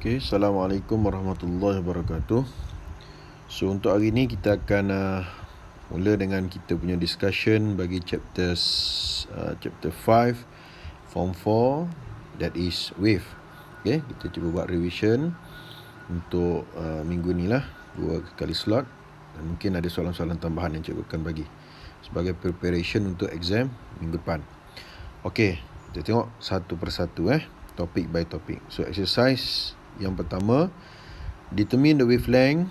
Okay, Assalamualaikum warahmatullahi wabarakatuh. So untuk hari ni kita akan mula dengan kita punya discussion bagi chapter 5 form 4, that is wave. Okay, kita cuba buat revision untuk minggu ni lah, 2 kali slot, dan mungkin ada soalan-soalan tambahan yang cikgu akan bagi sebagai preparation untuk exam minggu depan. Okay, kita tengok satu persatu topik by topik. So exercise yang pertama, determine the wavelength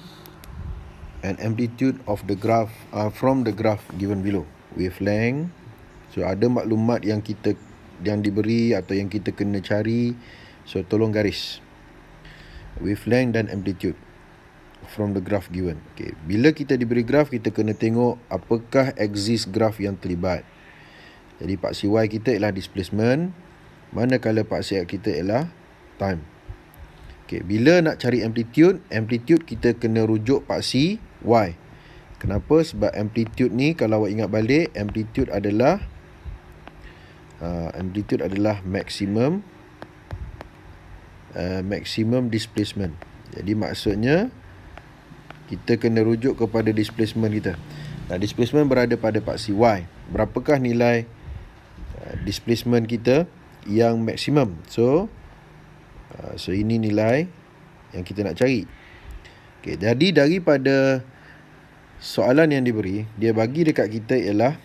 and amplitude of the graph from the graph given below. Wavelength, so ada maklumat yang diberi atau yang kita kena cari, so tolong garis wavelength dan amplitude from the graph given. Okay, bila kita diberi graph, kita kena tengok apakah axis graph yang terlibat. Jadi paksi Y kita ialah displacement, manakala paksi X kita ialah time. Okay, bila nak cari amplitude kita kena rujuk paksi Y. Kenapa? Sebab amplitude ni, kalau awak ingat balik, amplitude adalah maximum displacement. Jadi maksudnya kita kena rujuk kepada displacement kita. Nah, displacement berada pada paksi Y. Berapakah nilai displacement kita yang maksimum? So ini nilai yang kita nak cari. Okay, jadi daripada soalan yang diberi, dia bagi dekat kita ialah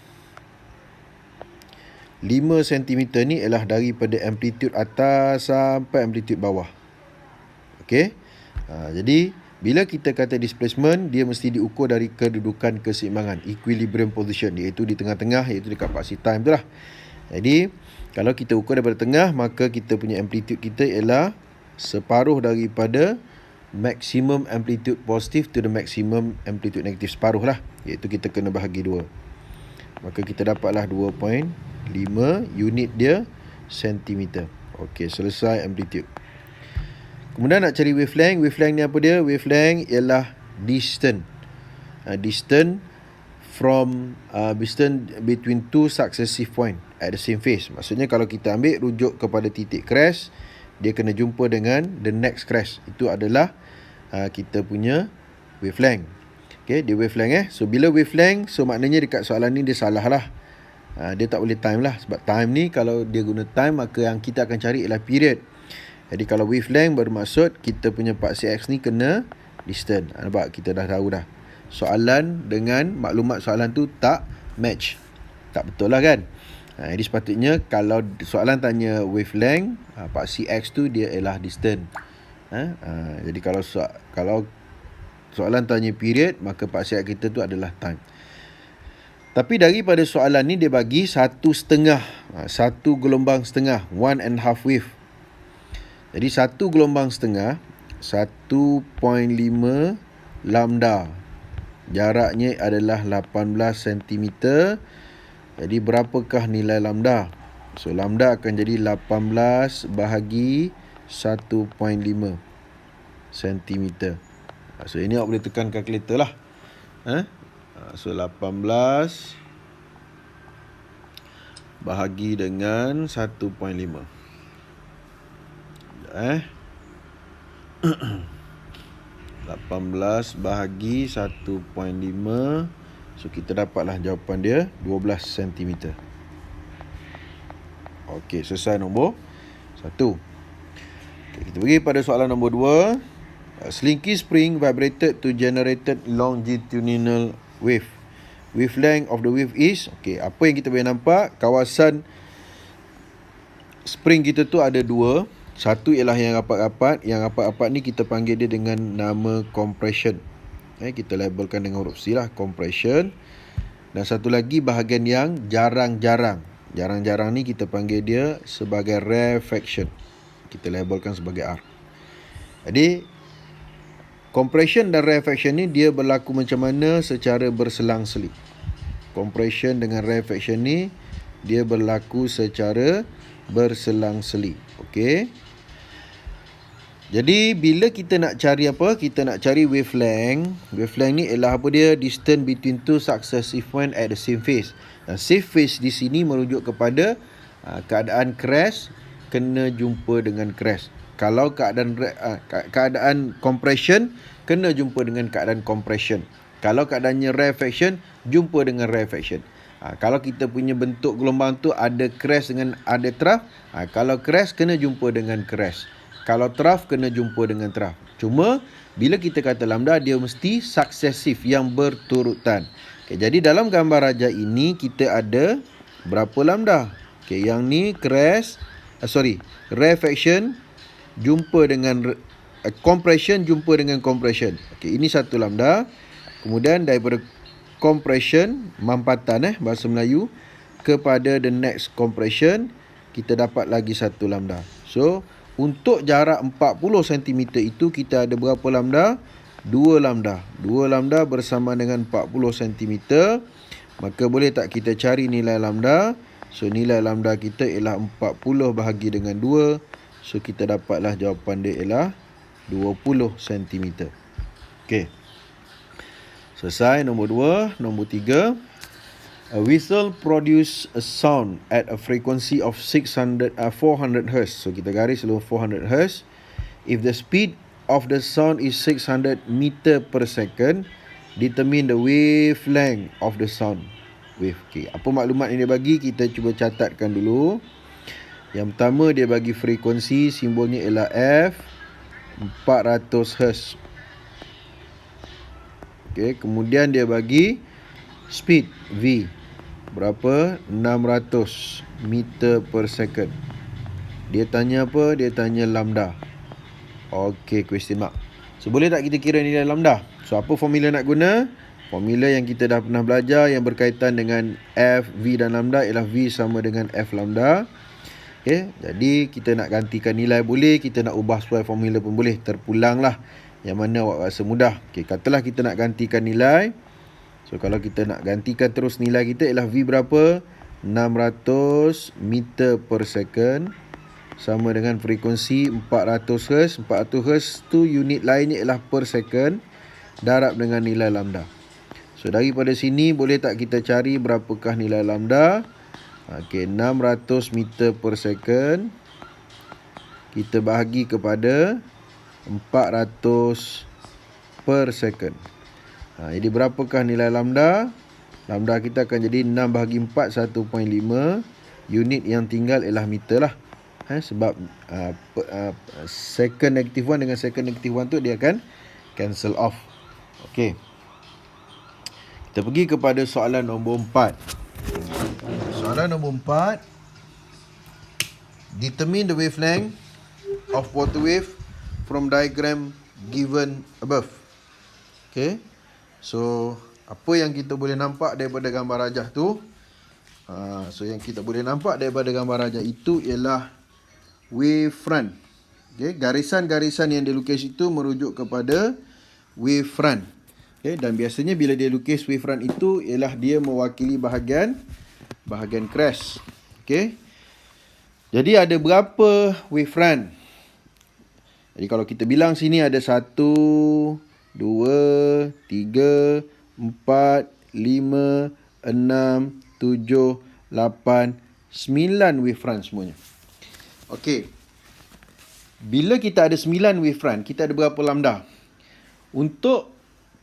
5 cm ni ialah daripada amplitude atas sampai amplitude bawah. Okay, jadi bila kita kata displacement, dia mesti diukur dari kedudukan keseimbangan, equilibrium position, iaitu di tengah-tengah, iaitu dekat paksi time tu lah. Jadi kalau kita ukur daripada tengah, maka kita punya amplitude kita ialah separuh daripada maximum amplitude positif to the maximum amplitude negatif, separuh lah, iaitu kita kena bahagi 2. Maka kita dapatlah 2.5 unit dia sentimeter. Okey, selesai amplitude. Kemudian nak cari wavelength. Wavelength ni apa dia? Wavelength ialah distance. Distance between two successive point at the same phase. Maksudnya kalau kita ambil rujuk kepada titik crash, dia kena jumpa dengan the next crash. Itu adalah kita punya wavelength. Okay, dia wavelength So bila wavelength, so maknanya dekat soalan ni dia salah lah. Dia tak boleh time lah. Sebab time ni, kalau dia guna time, maka yang kita akan cari ialah period. Jadi kalau wavelength bermaksud kita punya paksi X ni kena distance. Nampak? Kita dah tahu dah. Soalan dengan maklumat soalan tu tak match. Tak betul lah kan? Jadi sepatutnya kalau soalan tanya wavelength, paksi X tu dia ialah distance. Jadi kalau soalan tanya period, maka paksi X kita tu adalah time. Tapi daripada soalan ni dia bagi satu gelombang setengah, 1.5 wave. Jadi satu gelombang setengah 1.5 lambda. Jaraknya adalah 18 cm. Jadi berapakah nilai lambda? So lambda akan jadi 18 bahagi 1.5 cm. So ini awak boleh tekan kalkulator lah. So 18 bahagi dengan 1.5. 18 bahagi 1.5. So kita dapatlah jawapan dia 12 cm. Okey, selesai nombor 1. Okay, kita pergi pada soalan nombor 2. Slinky spring vibrated to generated longitudinal wave. Wavelength of the wave is, apa yang kita boleh nampak, kawasan spring kita tu ada 2. Satu ialah yang rapat-rapat. Yang rapat-rapat ni kita panggil dia dengan nama compression. Kita labelkan dengan huruf C lah, compression. Dan satu lagi bahagian yang jarang-jarang. Jarang-jarang ni kita panggil dia sebagai rarefaction. Kita labelkan sebagai R. Jadi compression dan rarefaction ni dia berlaku macam mana secara berselang-seling. Compression dengan rarefaction ni dia berlaku secara berselang-seling. Okey. Jadi bila kita nak cari apa? Kita nak cari wavelength. Wavelength ni ialah apa dia? Distance between two successive point at the same phase. Dan same phase di sini merujuk kepada keadaan crash kena jumpa dengan crash. Kalau keadaan compression, kena jumpa dengan keadaan compression. Kalau keadaannya rarefaction, jumpa dengan rarefaction. Kalau kita punya bentuk gelombang tu ada crash dengan ada trough, kalau crash kena jumpa dengan crash. Kalau trough kena jumpa dengan trough. Cuma bila kita kata lambda, dia mesti suksesif, yang berturutan. Okay, jadi dalam gambar rajah ini kita ada berapa lambda? Okay, yang ni crash, rarefaction jumpa dengan compression jumpa dengan compression. Okay, ini satu lambda. Kemudian daripada compression, mampatan bahasa Melayu, kepada the next compression, kita dapat lagi satu lambda. So, untuk jarak 40 cm itu kita ada berapa lambda? 2 lambda. 2 lambda bersama dengan 40 cm. Maka boleh tak kita cari nilai lambda? So, nilai lambda kita ialah 40 bahagi dengan 2. So, kita dapatlah jawapan dia ialah 20 cm. Okey. Selesai nombor 2. Nombor 3. A whistle produce a sound at a frequency of 400 Hz. So kita garis dulu 400 Hz. If the speed of the sound is 600 meter per second, determine the wavelength of the sound wave. Okay. Apa maklumat yang dia bagi, kita cuba catatkan dulu. Yang pertama dia bagi frekuensi, simbolnya ialah F, 400 Hz. Okay, kemudian dia bagi speed V, berapa? 600 meter per second. Dia tanya apa? Dia tanya lambda. Okey, question mark. So, boleh tak kita kira nilai lambda? So, apa formula nak guna? Formula yang kita dah pernah belajar yang berkaitan dengan F, V dan lambda ialah V sama dengan F lambda. Okey, jadi kita nak gantikan nilai boleh, kita nak ubah sesuai formula pun boleh. Terpulanglah yang mana awak rasa mudah. Okey, katalah kita nak gantikan nilai. So, kalau kita nak gantikan terus nilai kita ialah V berapa? 600 meter per second sama dengan frekuensi 400 Hz. 400 Hz tu unit lainnya ialah per second darab dengan nilai lambda. So, daripada sini boleh tak kita cari berapakah nilai lambda? Okey, 600 meter per second kita bahagi kepada 400 per second. Jadi berapakah nilai lambda? Lambda kita akan jadi 6 bahagi 4, 1.5. Unit yang tinggal ialah meter lah. Sebab second negative 1 dengan second negative 1 tu dia akan cancel off. Okey. Kita pergi kepada soalan nombor 4. Soalan nombor 4. Determine the wavelength of water wave from diagram given above. Okay. So, apa yang kita boleh nampak daripada gambar rajah tu? So, yang kita boleh nampak daripada gambar rajah itu ialah wavefront. Okay. Garisan-garisan yang dilukis itu merujuk kepada wavefront. Okay. Dan biasanya bila dia lukis wavefront itu ialah dia mewakili bahagian crash. Okay. Jadi ada berapa wavefront? Jadi kalau kita bilang sini ada 1, 2, 3, 4, 5, 6, 7, 8, 9 wavefront semuanya. Okey. Bila kita ada 9 wavefront, kita ada berapa lambda? Untuk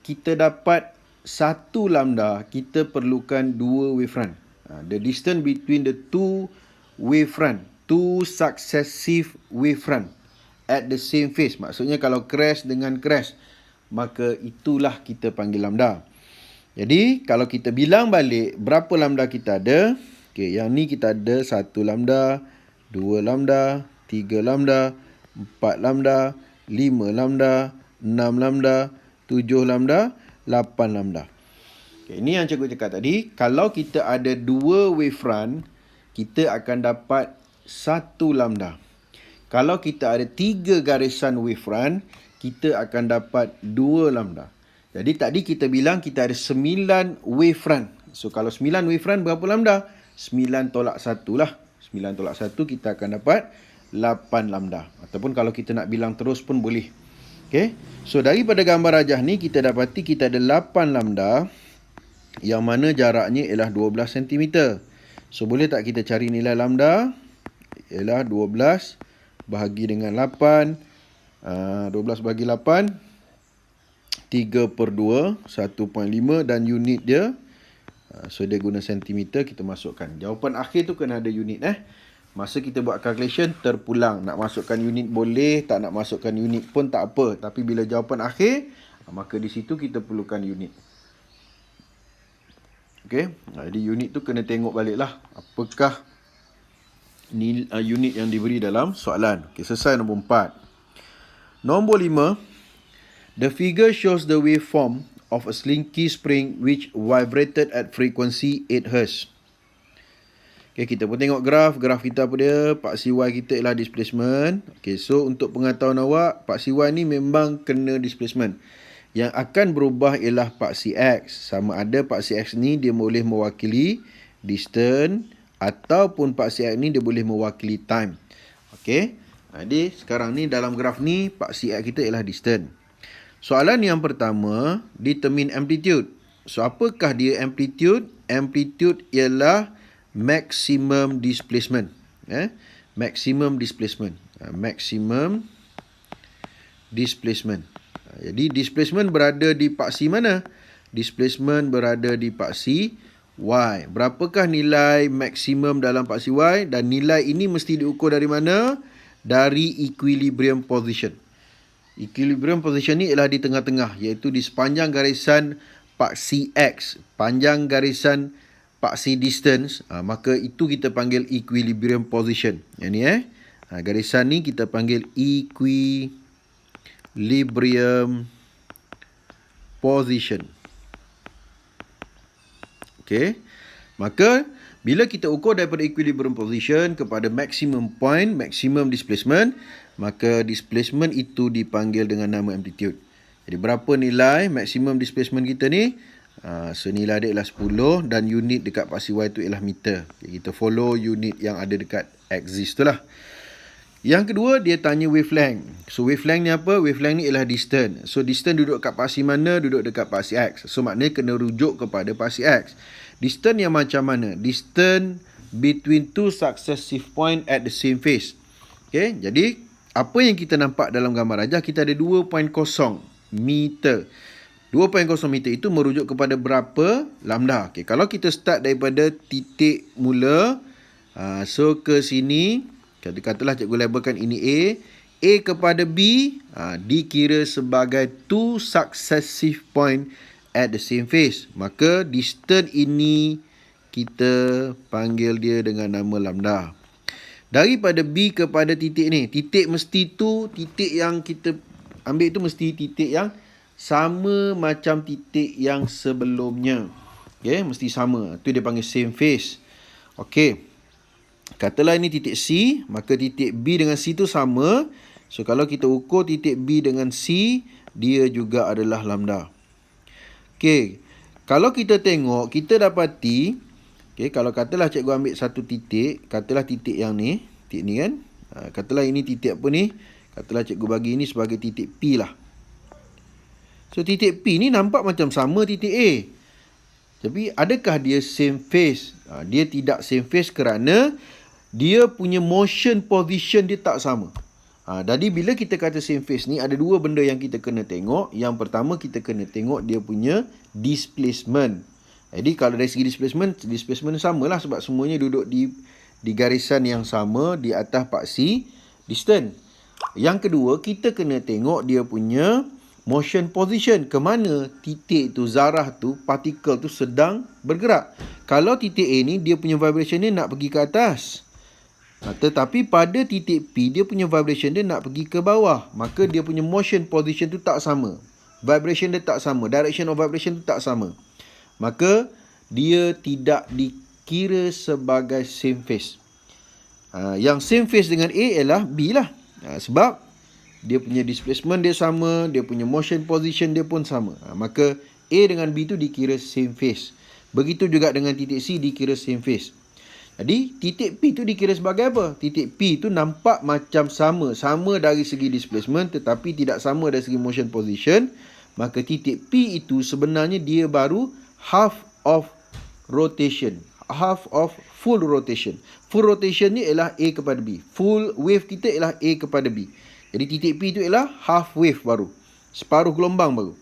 kita dapat 1 lambda, kita perlukan 2 wavefront. The distance between the two wavefront, two successive wavefront at the same phase. Maksudnya kalau crash dengan crash, maka itulah kita panggil lambda. Jadi kalau kita bilang balik berapa lambda kita ada. Okey, yang ni kita ada 1 lambda, 2 lambda, 3 lambda, 4 lambda, 5 lambda, 6 lambda, 7 lambda, 8 lambda. Okey, ini yang cikgu cakap tadi. Kalau kita ada 2 wavefront, kita akan dapat 1 lambda. Kalau kita ada 3 garisan wavefront, kita akan dapat 2 lambda. Jadi tadi kita bilang kita ada 9 wavefront. So kalau 9 wavefront berapa lambda? 9 tolak 1 lah. 9 tolak 1 kita akan dapat 8 lambda. Ataupun kalau kita nak bilang terus pun boleh. Okay. So daripada gambar rajah ni kita dapati kita ada 8 lambda yang mana jaraknya ialah 12 cm. So boleh tak kita cari nilai lambda? Ialah 12 bahagi dengan 8. 12 bahagi 8, 3/2, 1.5 dan unit dia. So dia guna sentimeter, kita masukkan. Jawapan akhir tu kena ada unit Masa kita buat calculation terpulang. Nak masukkan unit boleh, tak nak masukkan unit pun tak apa. Tapi bila jawapan akhir, maka di situ kita perlukan unit. Okey, jadi unit tu kena tengok balik lah. Apakah unit yang diberi dalam soalan. Okey, selesai nombor 4. Nombor 5. The figure shows the waveform of a slinky spring which vibrated at frequency 8 Hz. Okay, kita pun tengok graf. Graf kita apa dia? Paksi Y kita ialah displacement. Okay, so untuk pengetahuan awak, paksi Y ni memang kena displacement. Yang akan berubah ialah paksi X. Sama ada paksi X ni dia boleh mewakili distance ataupun paksi X ni dia boleh mewakili time. Okay, jadi sekarang ni dalam graf ni paksi X kita ialah distance. Soalan yang pertama, determine amplitude. So, apakah dia amplitude? Amplitude ialah maximum displacement. Maximum displacement. Maximum displacement. Jadi, displacement berada di paksi mana? Displacement berada di paksi Y. Berapakah nilai maksimum dalam paksi Y? Dan nilai ini mesti diukur dari mana? Dari equilibrium position. Equilibrium position ni ialah di tengah-tengah, iaitu di sepanjang garisan paksi X, panjang garisan paksi distance, maka itu kita panggil equilibrium position. Yang ni garisan ni kita panggil equilibrium position. Okey. Maka bila kita ukur daripada equilibrium position kepada maximum point, maximum displacement, maka displacement itu dipanggil dengan nama amplitude. Jadi berapa nilai maximum displacement kita ni? So nilai dia ialah 10 dan unit dekat paksi Y tu ialah meter. Okay, kita follow unit yang ada dekat axis tu lah. Yang kedua, dia tanya wavelength. So wavelength ni apa? Wavelength ni ialah distance. So distance duduk kat paksi mana? Duduk dekat paksi X. So maknanya kena rujuk kepada paksi X. Distance yang macam mana? Distance between two successive point at the same phase. Okay, jadi apa yang kita nampak dalam gambar rajah, kita ada 2.0 meter. 2.0 meter itu merujuk kepada berapa lambda. Okay, kalau kita start daripada titik mula, so ke sini, katalah cikgu labelkan ini A kepada B, dikira sebagai two successive point at the same phase. Maka distance ini kita panggil dia dengan nama lambda. Daripada B kepada titik ni, titik mesti tu, titik yang kita ambil tu mesti titik yang sama macam titik yang sebelumnya. Okay, mesti sama. Tu dia panggil same phase. Okay, katalah ini titik C, maka titik B dengan C tu sama. So, kalau kita ukur titik B dengan C, dia juga adalah lambda. Okay, kalau kita tengok, kita dapati, okay, kalau katalah cikgu ambil satu titik, katalah titik yang ni, titik ni kan, katalah ini titik apa ni, katalah cikgu bagi ini sebagai titik P lah. So, titik P ni nampak macam sama titik A. Tapi, adakah dia same phase? Dia tidak same phase kerana dia punya motion position dia tak sama. Jadi, bila kita kata same phase ni, ada dua benda yang kita kena tengok. Yang pertama, kita kena tengok dia punya displacement. Jadi, kalau dari segi displacement sama lah sebab semuanya duduk di garisan yang sama di atas paksi distance. Yang kedua, kita kena tengok dia punya motion position, ke mana titik tu, zarah tu, partikel tu sedang bergerak. Kalau titik A ni, dia punya vibration dia nak pergi ke atas. Tetapi pada titik P, dia punya vibration dia nak pergi ke bawah. Maka dia punya motion position tu tak sama. Vibration dia tak sama. Direction of vibration tu tak sama. Maka dia tidak dikira sebagai same phase. Yang same phase dengan A ialah B lah. Sebab dia punya displacement dia sama, dia punya motion position dia pun sama. Maka A dengan B tu dikira same phase. Begitu juga dengan titik C dikira same phase. Jadi titik P tu dikira sebagai apa? Titik P tu nampak macam sama. Sama dari segi displacement tetapi tidak sama dari segi motion position. Maka titik P itu sebenarnya dia baru half of rotation. half of full rotation. Full rotation ni ialah A kepada B. Full wave kita ialah A kepada B. Jadi titik P tu ialah half wave baru. Separuh gelombang baru.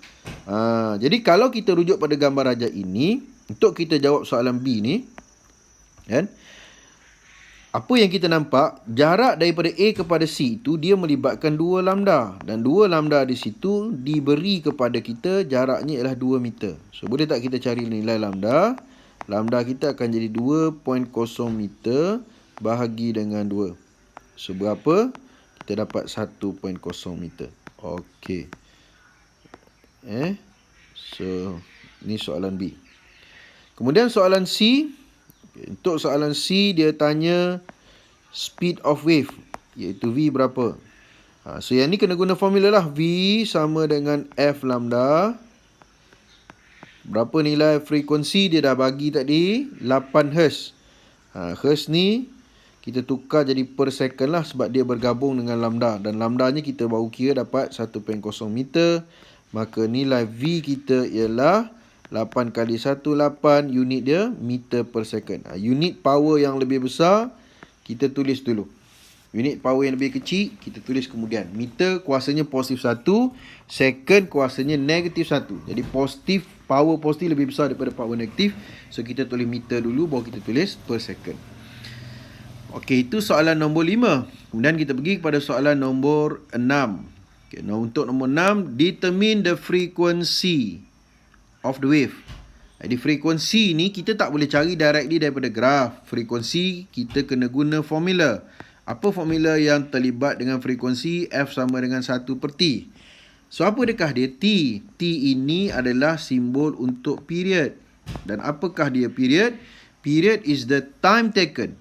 Jadi kalau kita rujuk pada gambar rajah ini, untuk kita jawab soalan B ni, kan? Apa yang kita nampak, jarak daripada A kepada C itu dia melibatkan 2 lambda. Dan 2 lambda di situ diberi kepada kita jaraknya ialah 2 meter. So, boleh tak kita cari nilai lambda? Lambda kita akan jadi 2.0 meter bahagi dengan 2. So, berapa? Kita dapat 1.0 meter. Okey. So, ini soalan B. Kemudian soalan C. Untuk soalan C, dia tanya speed of wave, iaitu V berapa. So, yang ni kena guna formula lah. V sama dengan F lambda. Berapa nilai frekuensi dia dah bagi tadi? 8 Hz. Hz ni kita tukar jadi per second lah, sebab dia bergabung dengan lambda. Dan lambdanya kita baru kira dapat 1.0 meter. Maka nilai V kita ialah 8 kali 1, 8. Unit dia meter per second. Unit power yang lebih besar kita tulis dulu. Unit power yang lebih kecil kita tulis kemudian. Meter kuasanya positif 1, second kuasanya negatif 1. Jadi power positif lebih besar daripada power negatif. So kita tulis meter dulu, baru kita tulis per second. Okey, itu soalan nombor 5. Kemudian kita pergi kepada soalan nombor 6. Okay, untuk nombor 6, determine the frequency of the wave. Jadi frekuensi ni kita tak boleh cari directly daripada graf. Frekuensi kita kena guna formula. Apa formula yang terlibat dengan frekuensi? F sama dengan 1 per T. So apakah dia T? T ini adalah simbol untuk period. Dan apakah dia period? Period is the time taken.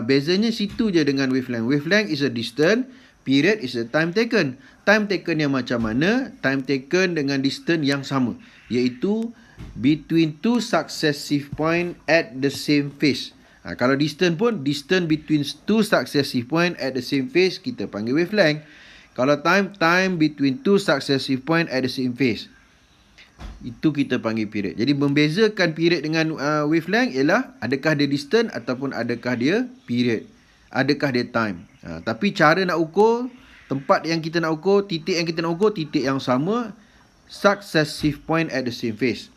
Bezanya situ je dengan wavelength. Wavelength is a distance. Period is the time taken. Time taken yang macam mana? Time taken dengan distance yang sama, iaitu between two successive point at the same phase. Kalau distance pun, distance between two successive point at the same phase kita panggil wavelength. Kalau time between two successive point at the same phase, itu kita panggil period. Jadi membezakan period dengan wavelength ialah adakah dia distance ataupun adakah dia period. Adakah dia time. Tapi cara nak ukur, tempat yang kita nak ukur, titik yang kita nak ukur, titik yang sama, successive point at the same phase.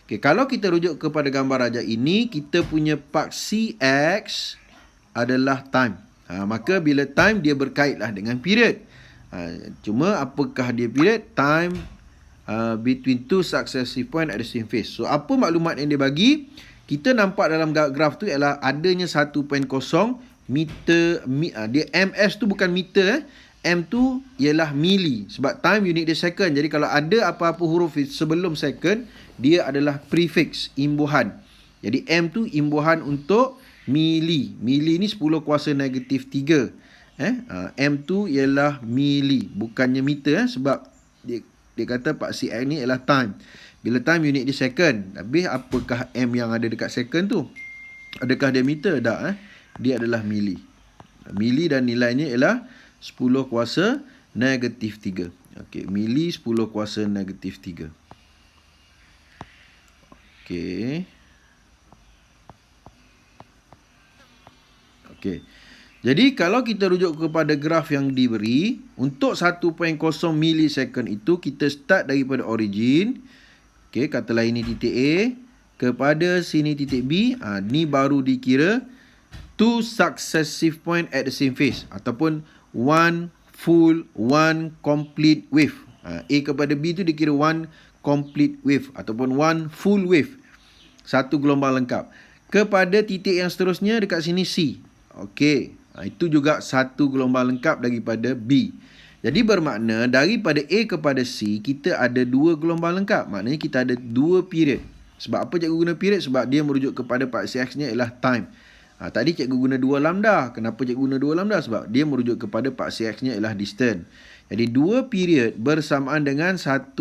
Okay, kalau kita rujuk kepada gambar rajah ini, kita punya paksi X adalah time. Maka bila time, dia berkaitlah dengan period. Cuma apakah dia period? Time between two successive point at the same phase. So, apa maklumat yang dia bagi? Kita nampak dalam graf tu ialah adanya 1.0 meter. Dia ms tu bukan meter. M tu ialah mili. Sebab time unit dia second. Jadi kalau ada apa-apa huruf sebelum second, dia adalah prefix, imbuhan. Jadi M tu imbuhan untuk mili. Mili ni 10 kuasa negatif 3. M tu ialah mili, bukannya meter. Sebab dia kata paksi X ni ialah time. Bila time unit dia second. Habis apakah M yang ada dekat second tu? Adakah dia meter? Tak. Dia adalah mili. Mili dan nilainya ialah 10 kuasa negatif 3. Okey, mili 10 kuasa negatif 3. Okey. Okey. Jadi kalau kita rujuk kepada graf yang diberi, untuk 1.0 milisecond itu kita start daripada origin. Okey, katalah ini titik A kepada sini titik B. Ni baru dikira two successive point at the same phase ataupun one full, one complete wave. A kepada B tu dikira one complete wave ataupun one full wave. Satu gelombang lengkap. Kepada titik yang seterusnya dekat sini C. Okey. Itu juga satu gelombang lengkap daripada B. Jadi bermakna daripada A kepada C kita ada dua gelombang lengkap. Maknanya kita ada dua period. Sebab apa cikgu guna period? Sebab dia merujuk kepada paksi X-nya ialah time. Tadi cikgu guna 2 lambda. Kenapa cikgu guna 2 lambda? Sebab dia merujuk kepada paksi X-nya ialah distance. Jadi 2 period bersamaan dengan 1.0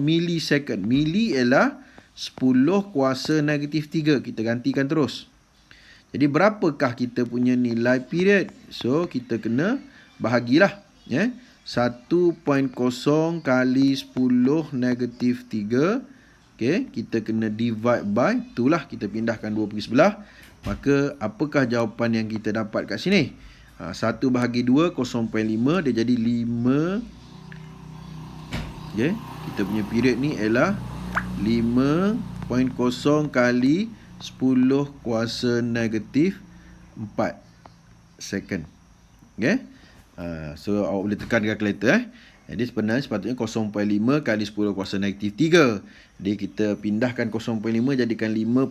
milisecond. Mili ialah 10 kuasa negatif 3. Kita gantikan terus. Jadi berapakah kita punya nilai period? So kita kena bahagilah. 1.0 kali 10 negatif 3 Okay, kita kena divide by, itulah kita pindahkan 2 pergi sebelah. Maka apakah jawapan yang kita dapat kat sini? 1 bahagi 2, 0.5, dia jadi 5. Okay, kita punya period ni ialah 5.0 kali 10 kuasa negatif 4 second. Okay, so awak boleh tekan calculator. Jadi sebenarnya sepatutnya 0.5 kali 10 kuasa negatif 3. Jadi kita pindahkan 0.5 jadikan 5.0,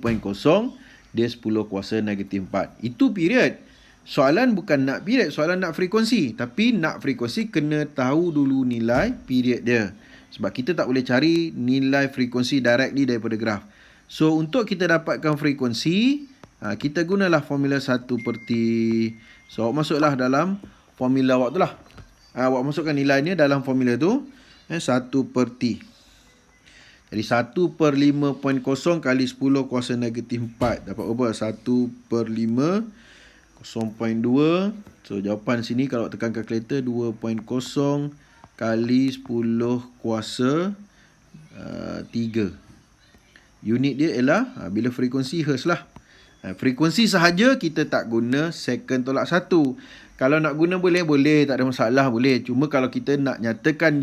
dia 10 kuasa negatif 4. Itu period. Soalan bukan nak period, soalan nak frekuensi. Tapi nak frekuensi kena tahu dulu nilai period dia. Sebab kita tak boleh cari nilai frekuensi directly daripada graf. So untuk kita dapatkan frekuensi, kita gunalah formula 1/T. So awak masuklah dalam formula awak tu lah. Awak masukkan nilainya dalam formula tu, 1/T. Jadi 1/5.0 kali 10 kuasa negatif 4 dapat berapa? 1/5, 0.2. So jawapan sini kalau tekan kalkulator 2.0 kali 10 kuasa 3. Unit dia ialah bila frekuensi hertz lah. Frekuensi sahaja kita tak guna second tolak 1. Kalau nak guna boleh, tak ada masalah, boleh. Cuma kalau kita nak nyatakan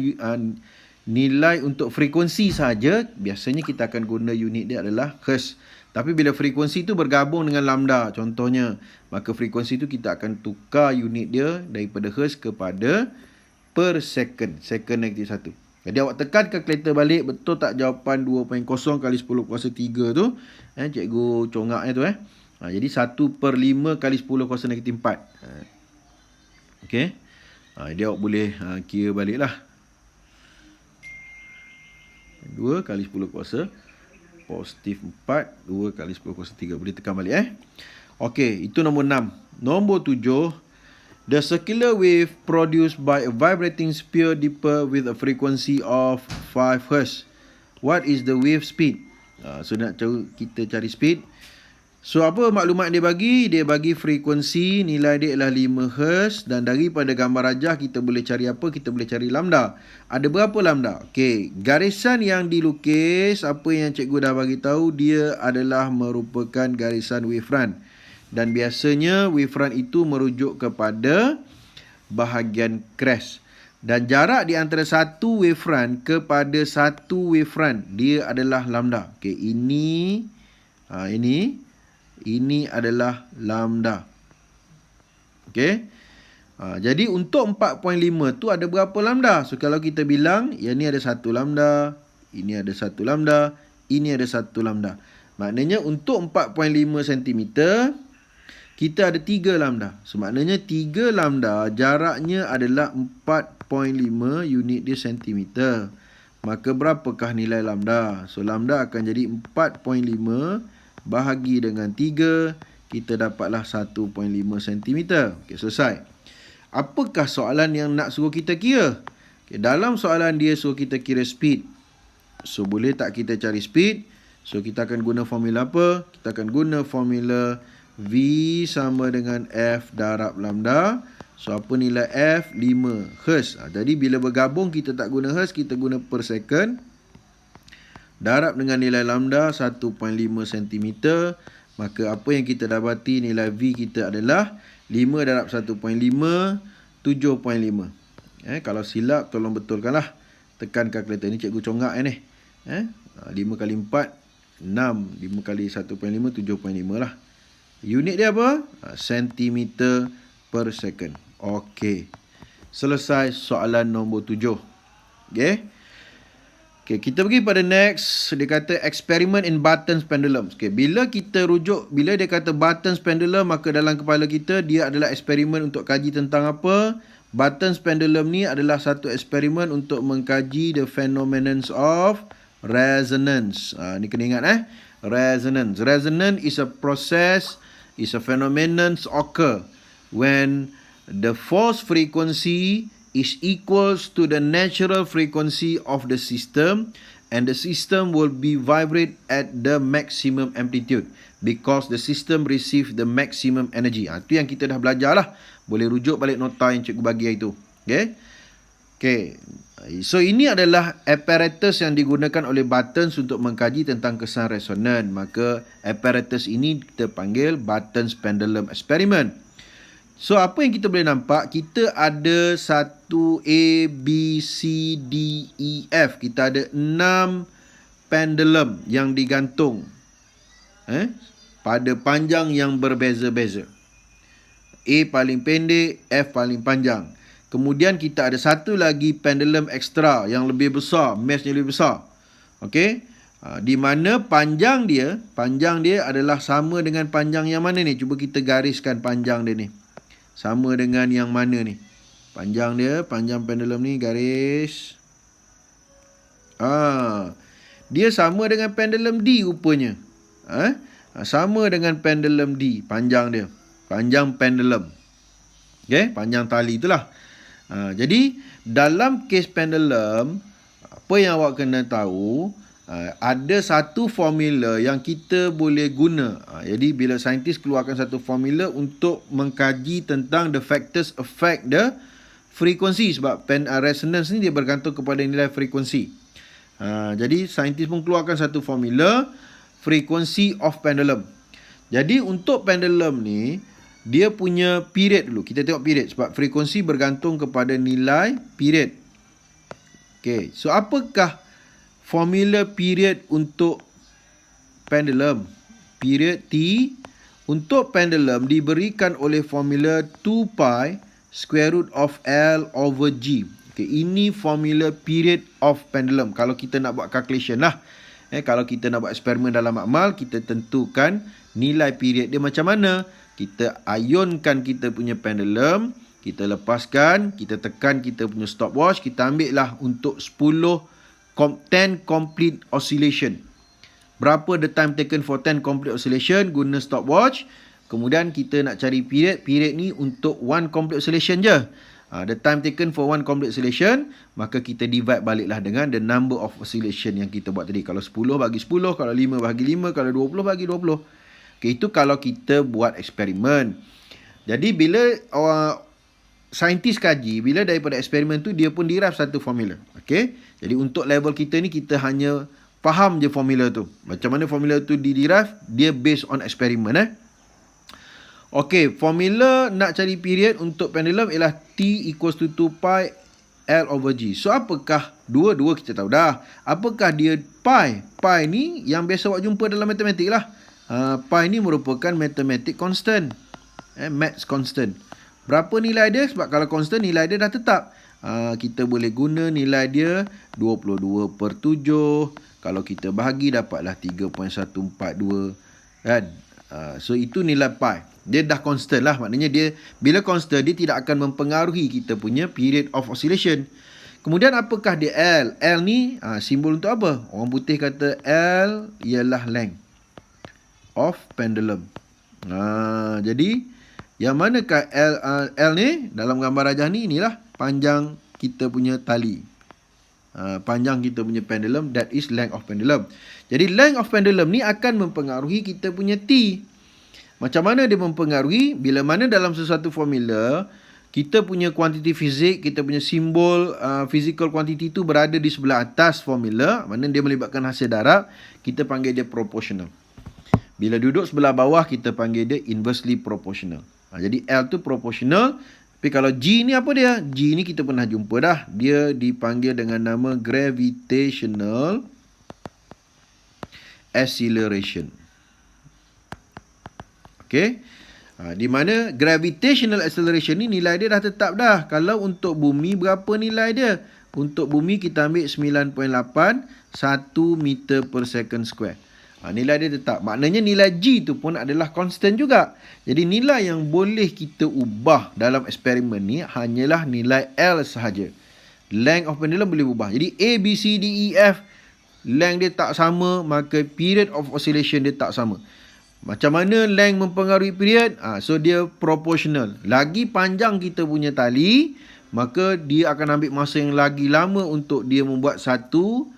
nilai untuk frekuensi saja, biasanya kita akan guna unit dia adalah hertz. Tapi bila frekuensi tu bergabung dengan lambda contohnya, maka frekuensi tu kita akan tukar unit dia daripada hertz kepada per second, second negatif 1. Jadi awak tekan kalkulator balik, betul tak jawapan 2.0 kali 10 kuasa 3 tu? Cikgu congaknya tu. Jadi 1/5 kali 10 kuasa negatif 4. Okey. Dia awak boleh kira balik lah. 2 kali 10 kuasa positif 4. 2 kali 10 kuasa 3. Boleh tekan balik. Okey, itu nombor 6. Nombor 7. The circular wave produced by a vibrating sphere dipper with a frequency of 5 Hz. What is the wave speed? So kita cari speed. So apa maklumat dia bagi? Dia bagi frekuensi, nilai dia ialah 5 Hz. Dan daripada gambar rajah kita boleh cari apa? Kita boleh cari lambda. Ada berapa lambda? Okey, garisan yang dilukis, apa yang cikgu dah bagi tahu, dia adalah merupakan garisan wavefront. Dan biasanya wavefront itu merujuk kepada bahagian crash. Dan jarak di antara satu wavefront kepada satu wavefront, dia adalah lambda. Okey, ini adalah lambda. Okey. Jadi untuk 4.5 tu ada berapa lambda? So kalau kita bilang, yang ni ada 1 lambda, ini ada 1 lambda, ini ada 1 lambda. Maknanya untuk 4.5 cm, kita ada 3 lambda. So maknanya 3 lambda jaraknya adalah 4.5 unit dia cm. Maka berapakah nilai lambda? So lambda akan jadi 4.5 bahagi dengan 3, kita dapatlah 1.5 cm. Okey, selesai. Apakah soalan yang nak suruh kita kira? Okay, dalam soalan dia suruh kita kira speed. So boleh tak kita cari speed? So kita akan guna formula apa? Kita akan guna formula V sama dengan F darab lambda. So apa nilai F? 5 Hz. Jadi bila bergabung kita tak guna Hz, kita guna per second. Darab dengan nilai lambda 1.5 cm. Maka apa yang kita dapati nilai V kita adalah 5 darab 1.5, 7.5. Kalau silap tolong betulkanlah. Tekan kalkulator ni, cikgu congak ni. 5 kali 4, 6. 5 kali 1.5, 7.5 lah. Unit dia apa? Sentimeter per second. Okey. Selesai soalan nombor 7. Okey. Okay, kita pergi pada next. Dia kata experiment in Barton's pendulum. Okay, bila dia kata Barton's pendulum, maka dalam kepala kita dia adalah eksperimen untuk kaji tentang apa? Barton's pendulum ni adalah satu eksperimen untuk mengkaji the phenomenon of resonance. Ni kena ingat resonance. Resonance is a process, is a phenomenon occur when the force frequency is equals to the natural frequency of the system, and the system will be vibrate at the maximum amplitude because the system receive the maximum energy. Itu yang kita dah belajar lah. Boleh rujuk balik nota yang cikgu bagi itu. Okay. So ini adalah apparatus yang digunakan oleh buttons untuk mengkaji tentang kesan resonan. Maka apparatus ini kita panggil Buttons pendulum experiment. So apa yang kita boleh nampak, kita ada satu A, B, C, D, E, F. Kita ada 6 pendulum yang digantung pada panjang yang berbeza-beza. A paling pendek, F paling panjang. Kemudian kita ada satu lagi pendulum ekstra yang lebih besar, meshnya lebih besar. Okey. Di mana panjang dia adalah sama dengan panjang yang mana ni? Cuba kita gariskan panjang dia ni. Sama dengan yang mana ni? Panjang pendulum ni garis. Dia sama dengan pendulum D rupanya. Sama dengan pendulum D, panjang dia. Panjang pendulum. Okey, panjang tali itulah. Jadi dalam kes pendulum, apa yang awak kena tahu, ada satu formula yang kita boleh guna. Jadi bila saintis keluarkan satu formula untuk mengkaji tentang the factors affect the frequency, sebab resonance ni dia bergantung kepada nilai frekuensi. Jadi saintis pun keluarkan satu formula frequency of pendulum. Jadi untuk pendulum ni, dia punya period dulu. Kita tengok period sebab frekuensi bergantung kepada nilai period. Okey, so apakah formula period untuk pendulum? Period T untuk pendulum diberikan oleh formula 2 pi square root of L over G. Okey, ini formula period of pendulum. Kalau kita nak buat calculation lah. Kalau kita nak buat eksperimen dalam makmal, kita tentukan nilai period dia macam mana. Kita ayunkan kita punya pendulum, kita lepaskan, kita tekan kita punya stopwatch, kita ambil lah untuk 10 complete oscillation. Berapa the time taken for 10 complete oscillation guna stopwatch. Kemudian kita nak cari period ni untuk 1 complete oscillation je. The time taken for 1 complete oscillation, maka kita divide baliklah dengan the number of oscillation yang kita buat tadi. Kalau 10 bagi 10, kalau 5 bagi 5, kalau 20 bagi 20. Okay, itu kalau kita buat eksperimen. Jadi bila saintis kaji, bila daripada eksperimen tu dia pun derive satu formula. Okay? Jadi untuk level kita ni, kita hanya faham je formula tu. Macam mana formula tu derive, dia based on eksperimen. Okay, formula nak cari period untuk pendulum ialah T equals to 2 pi L over G. So apakah dua-dua kita tahu dah. Apakah dia pi? Pi ni yang biasa awak jumpa dalam matematik lah. Pi ni merupakan mathematic constant. Maths constant. Berapa nilai dia? Sebab kalau constant, nilai dia dah tetap. Kita boleh guna nilai dia 22/7. Kalau kita bahagi, dapatlah 3.142. Kan? So itu nilai pi. Dia dah constant lah. Maknanya dia, bila constant, dia tidak akan mempengaruhi kita punya period of oscillation. Kemudian apakah dia L? L ni simbol untuk apa? Orang putih kata L ialah length of pendulum. Jadi yang manakah L ni dalam gambar rajah ni? Inilah panjang kita punya tali. Panjang kita punya pendulum, that is length of pendulum. Jadi length of pendulum ni akan mempengaruhi kita punya T. Macam mana dia mempengaruhi? Bila mana dalam sesuatu formula, kita punya kuantiti fizik, kita punya simbol physical quantity tu berada di sebelah atas formula, mana dia melibatkan hasil darab, kita panggil dia proportional. Bila duduk sebelah bawah, kita panggil dia inversely proportional. Jadi L tu proportional. Tapi kalau G ni apa dia? G ni kita pernah jumpa dah. Dia dipanggil dengan nama gravitational acceleration. Okay. Di mana gravitational acceleration ni nilai dia dah tetap dah. Kalau untuk bumi, berapa nilai dia? Untuk bumi kita ambil 9.8 1 meter per second square. Nilai dia tetap. Maknanya nilai G tu pun adalah constant juga. Jadi nilai yang boleh kita ubah dalam eksperimen ni hanyalah nilai L sahaja. Length of pendulum boleh ubah. Jadi A, B, C, D, E, F, length dia tak sama, maka period of oscillation dia tak sama. Macam mana length mempengaruhi period? So dia proportional. Lagi panjang kita punya tali, maka dia akan ambil masa yang lagi lama untuk dia membuat satu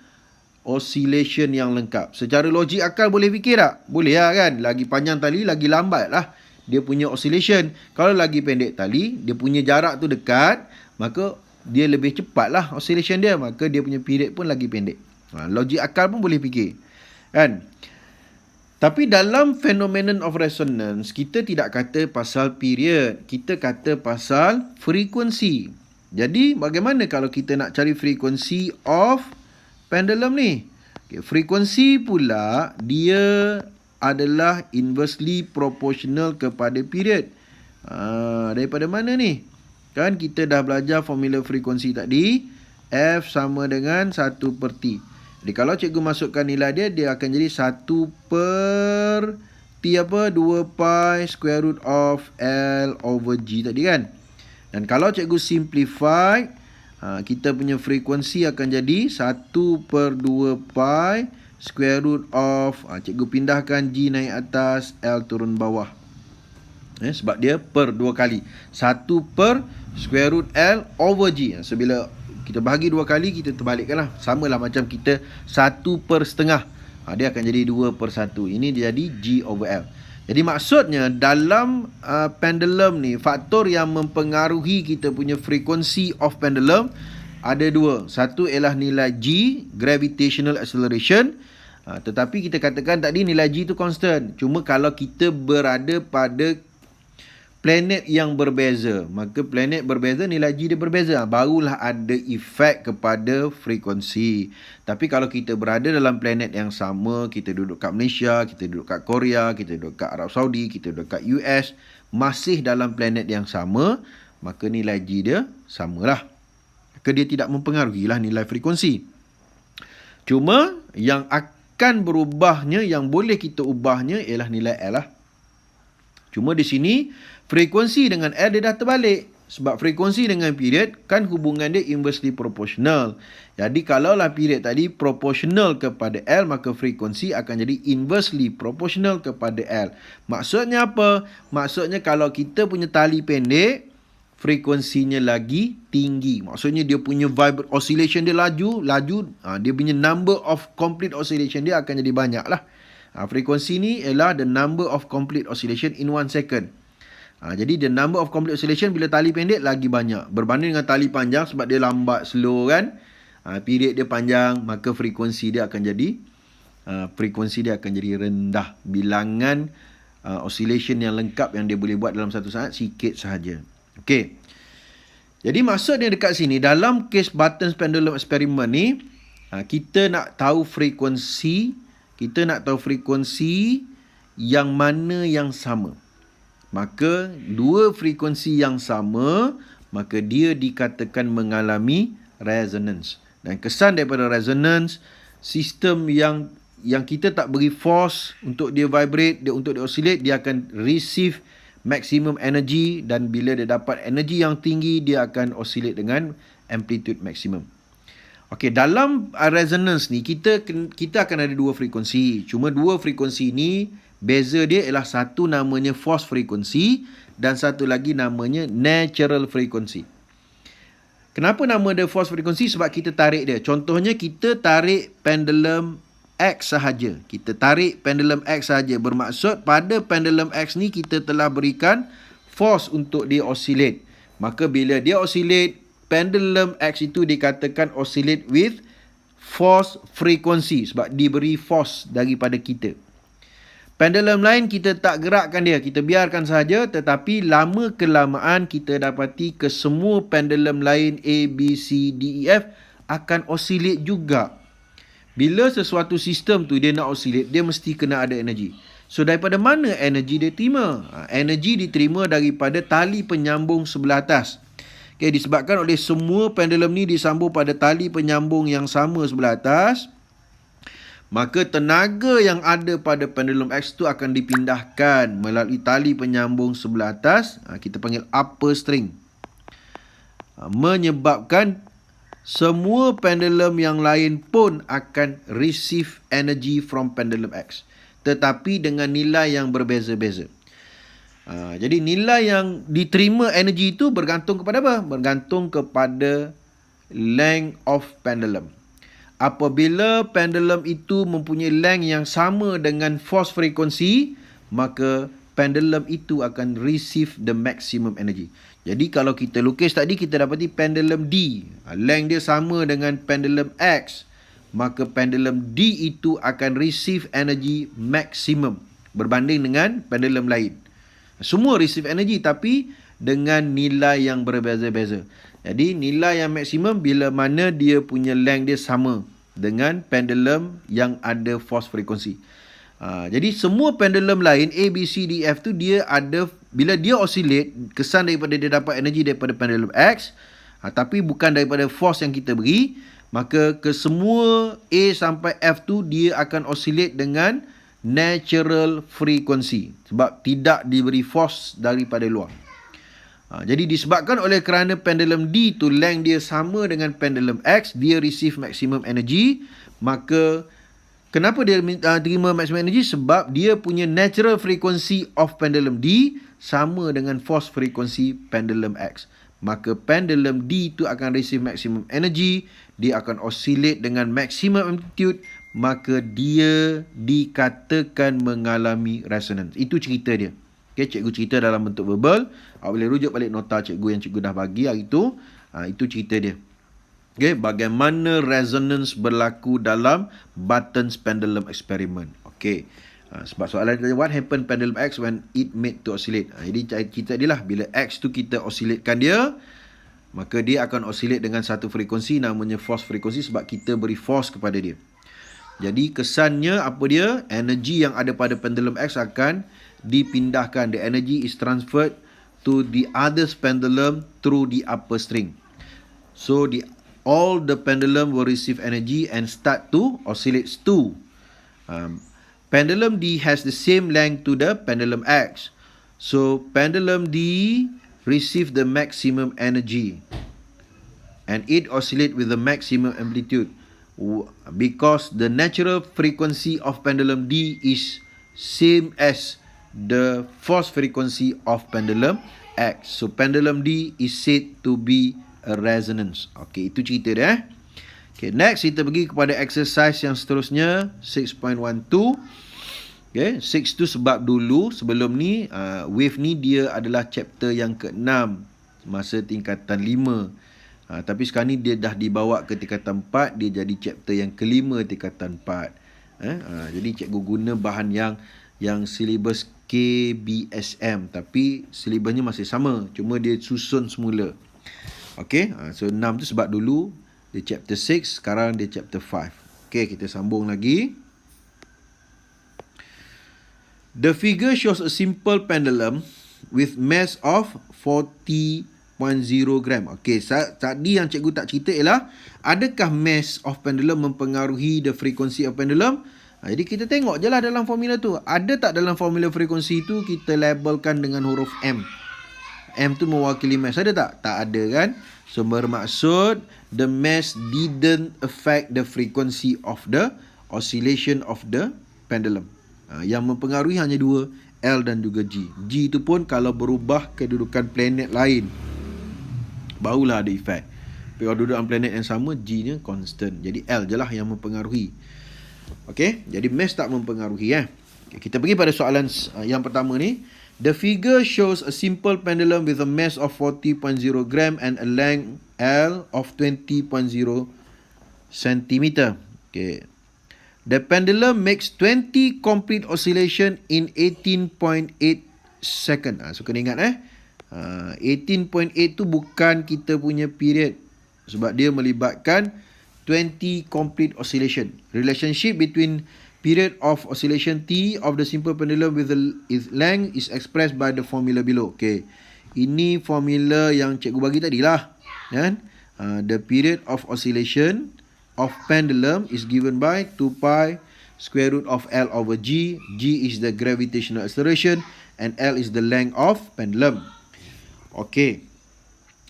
oscillation yang lengkap. Secara logik akal boleh fikir tak? Boleh lah kan? Lagi panjang tali, lagi lambat lah dia punya oscillation. Kalau lagi pendek tali, dia punya jarak tu dekat, maka dia lebih cepat lah oscillation dia, maka dia punya period pun lagi pendek. Logik akal pun boleh fikir, kan? Tapi dalam phenomenon of resonance, kita tidak kata pasal period, kita kata pasal frekuensi. Jadi bagaimana kalau kita nak cari frekuensi of pendulum ni? Okay, frekuensi pula dia adalah inversely proportional kepada period. Daripada mana ni? Kan kita dah belajar formula frekuensi tadi, F sama dengan 1/T. Jadi kalau cikgu masukkan nilai dia, dia akan jadi 1/2 pi square root of L over G tadi kan. Dan kalau cikgu simplify, kita punya frekuensi akan jadi 1/2 pi square root of, cikgu pindahkan G naik atas, L turun bawah. Sebab dia per 2 kali. 1 per square root L over G. So bila kita bahagi 2 kali, kita terbalikkan lah. Sama lah macam kita 1/2. Dia akan jadi 2/1. Ini dia jadi G over L. Jadi maksudnya dalam pendulum ni, faktor yang mempengaruhi kita punya frequency of pendulum ada 2. Satu ialah nilai G, gravitational acceleration. Tetapi kita katakan tadi nilai G tu constant. Cuma kalau kita berada pada planet yang berbeza, maka planet berbeza, nilai G dia berbeza, barulah ada efek kepada frekuensi. Tapi kalau kita berada dalam planet yang sama, kita duduk kat Malaysia, kita duduk kat Korea, kita duduk kat Arab Saudi, kita duduk kat US, masih dalam planet yang sama, maka nilai G dia samalah. Maka dia tidak mempengaruhi lah nilai frekuensi. Cuma yang akan berubahnya, yang boleh kita ubahnya ialah nilai L lah. Cuma di sini frekuensi dengan L dia dah terbalik. Sebab frekuensi dengan period kan hubungan dia inversely proportional. Jadi kalaulah period tadi proportional kepada L, maka frekuensi akan jadi inversely proportional kepada L. Maksudnya apa? Maksudnya kalau kita punya tali pendek, frekuensinya lagi tinggi. Maksudnya dia punya oscillation dia laju, dia punya number of complete oscillation dia akan jadi banyak lah. Frekuensi ni ialah the number of complete oscillation in 1 second. Jadi the number of complete oscillation bila tali pendek lagi banyak berbanding dengan tali panjang, sebab dia lambat, slow kan. Period dia panjang, maka frekuensi dia akan jadi rendah. Bilangan oscillation yang lengkap yang dia boleh buat dalam satu saat sikit sahaja. Okey. Jadi maksudnya dekat sini dalam case Button's pendulum experiment ni, kita nak tahu frekuensi, yang mana yang sama. Maka dua frekuensi yang sama, maka dia dikatakan mengalami resonance. Dan kesan daripada resonance, sistem yang kita tak beri force untuk dia vibrate, untuk dia oscillate, dia akan receive maximum energy, dan bila dia dapat energy yang tinggi, dia akan oscillate dengan amplitude maximum. Okey, dalam resonance ni kita akan ada dua frekuensi. Cuma dua frekuensi ni beza dia ialah satu namanya force frequency dan satu lagi namanya natural frequency. Kenapa nama dia force frequency? Sebab kita tarik dia. Contohnya kita tarik pendulum X sahaja. Kita tarik pendulum X sahaja. Bermaksud pada pendulum X ni kita telah berikan force untuk dia oscillate. Maka bila dia oscillate, pendulum X itu dikatakan oscillate with force frequency sebab diberi force daripada kita. Pendulum lain kita tak gerakkan dia, kita biarkan sahaja, tetapi lama kelamaan kita dapati kesemua pendulum lain A, B, C, D, E, F akan oscillate juga. Bila sesuatu sistem tu dia nak oscillate, dia mesti kena ada energi. So daripada mana energi dia terima? Energi diterima daripada tali penyambung sebelah atas. Okay, disebabkan oleh semua pendulum ni disambung pada tali penyambung yang sama sebelah atas, maka tenaga yang ada pada pendulum X tu akan dipindahkan melalui tali penyambung sebelah atas, kita panggil upper string, menyebabkan semua pendulum yang lain pun akan receive energy from pendulum X, tetapi dengan nilai yang berbeza-beza. Jadi nilai yang diterima energi itu bergantung kepada apa? Bergantung kepada length of pendulum. Apabila pendulum itu mempunyai length yang sama dengan force frequency, maka pendulum itu akan receive the maximum energy. Jadi kalau kita lukis tadi, kita dapati pendulum D, length dia sama dengan pendulum X, maka pendulum D itu akan receive energy maximum berbanding dengan pendulum lain. Semua receive energy tapi dengan nilai yang berbeza-beza. Jadi nilai yang maksimum bila mana dia punya length dia sama dengan pendulum yang ada force frekuensi. Jadi semua pendulum lain A, B, C, D, F tu dia ada, bila dia oscillate, kesan daripada dia dapat energi daripada pendulum X, tapi bukan daripada force yang kita beri, maka kesemua A sampai F tu dia akan oscillate dengan natural frequency sebab tidak diberi force daripada luar. Jadi disebabkan oleh kerana pendulum D tu length dia sama dengan pendulum X, dia receive maximum energy, maka kenapa dia terima maximum energy? Sebab dia punya natural frequency of pendulum D sama dengan force frequency pendulum X. Maka pendulum D itu akan receive maximum energy, dia akan oscillate dengan maximum amplitude, maka dia dikatakan mengalami resonance. Itu cerita dia. Okay, cikgu cerita dalam bentuk verbal. Awak boleh rujuk balik nota cikgu yang cikgu dah bagi hari tu. Itu cerita dia. Okay, bagaimana resonance berlaku dalam Button's pendulum experiment. Okay. Sebab soalan tadi, what happened pendulum X when it made to oscillate. Jadi cerita dia lah, bila X tu kita oscillatekan dia, maka dia akan oscillate dengan satu frekuensi namanya force frekuensi sebab kita beri force kepada dia. Jadi kesannya apa dia? Energi yang ada pada pendulum X akan dipindahkan. The energy is transferred to the other pendulum through the upper string. So all the pendulum will receive energy and start to oscillate too. Pendulum D has the same length to the pendulum X. So pendulum D receive the maximum energy and it oscillate with the maximum amplitude because the natural frequency of pendulum D is same as the force frequency of pendulum X. So pendulum D is said to be a resonance. Okay, itu cerita dia. Okay, next kita pergi kepada exercise yang seterusnya, 6.12. Okay, 6 tu sebab dulu sebelum ni wave ni dia adalah chapter yang ke-6 masa tingkatan 5. Tapi sekarang ni dia dah dibawa ke tingkatan 4, dia jadi chapter yang ke-5 tingkatan 4. Jadi cikgu guna bahan yang silibus KBSM, tapi silibusnya masih sama, cuma dia susun semula. Okay, so 6 tu sebab dulu dia chapter 6, sekarang dia chapter 5. Okay, kita sambung lagi. The figure shows a simple pendulum with mass of 40.0 gram. Okay, tadi yang cikgu tak cerita ialah adakah mass of pendulum mempengaruhi the frequency of pendulum? Jadi kita tengok je lah dalam formula tu. Ada tak dalam formula frekuensi tu kita labelkan dengan huruf M? M tu mewakili mass. Ada tak? Tak ada kan? So bermaksud the mass didn't affect the frequency of the oscillation of the pendulum. Yang mempengaruhi hanya dua, L dan juga G. G itu pun kalau berubah kedudukan planet lain, barulah ada efek. Tapi kalau dudukan planet yang sama, G-nya constant. Jadi L je lah yang mempengaruhi. Okey, jadi mass tak mempengaruhi. Okay, kita pergi pada soalan yang pertama ni. The figure shows a simple pendulum with a mass of 40.0 gram and a length L of 20.0 cm. Okay. The pendulum makes 20 complete oscillation in 18.8 second. So kena ingat 18.8 tu bukan kita punya period, sebab dia melibatkan 20 complete oscillation. Relationship between period of oscillation T of the simple pendulum with its length is expressed by the formula below. Okay, ini formula yang cikgu bagi tadi lah, kan? The period of oscillation of pendulum is given by 2 pi square root of L over G. G is the gravitational acceleration and L is the length of pendulum. Okay,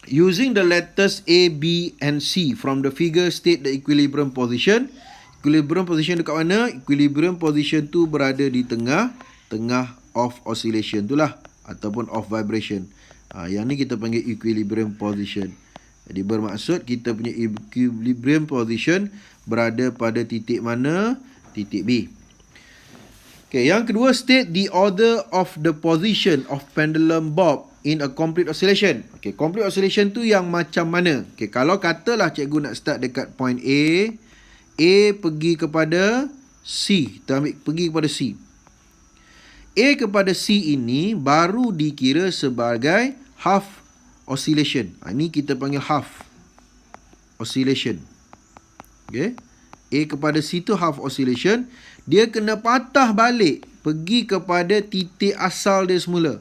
using the letters A, B and C from the figure, state the equilibrium position. Equilibrium position dekat mana? Equilibrium position tu berada di tengah of oscillation tu lah, ataupun of vibration. Yang ni kita panggil equilibrium position. Jadi bermaksud kita punya equilibrium position berada pada titik mana? Titik B. Okay, yang kedua, state the order of the position of pendulum bob in a complete oscillation. Okay, complete oscillation tu yang macam mana? Okay, kalau katalah cikgu nak start dekat point A pergi kepada C. Kita ambil pergi kepada C. A kepada C ini baru dikira sebagai half oscillation. Ini kita panggil half oscillation. Okay, A kepada C tu half oscillation. Dia kena patah balik pergi kepada titik asal dia semula.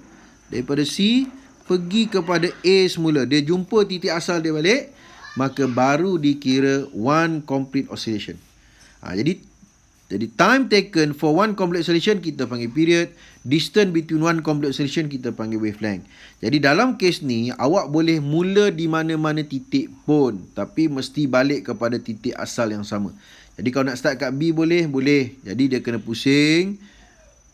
Daripada C pergi kepada A semula. Dia jumpa titik asal dia balik, maka baru dikira one complete oscillation. Jadi time taken for one complete oscillation kita panggil period. Distance between one complete oscillation kita panggil wavelength. Jadi dalam kes ni awak boleh mula di mana-mana titik pun, tapi mesti balik kepada titik asal yang sama. Jadi kalau nak start kat B boleh. Jadi dia kena pusing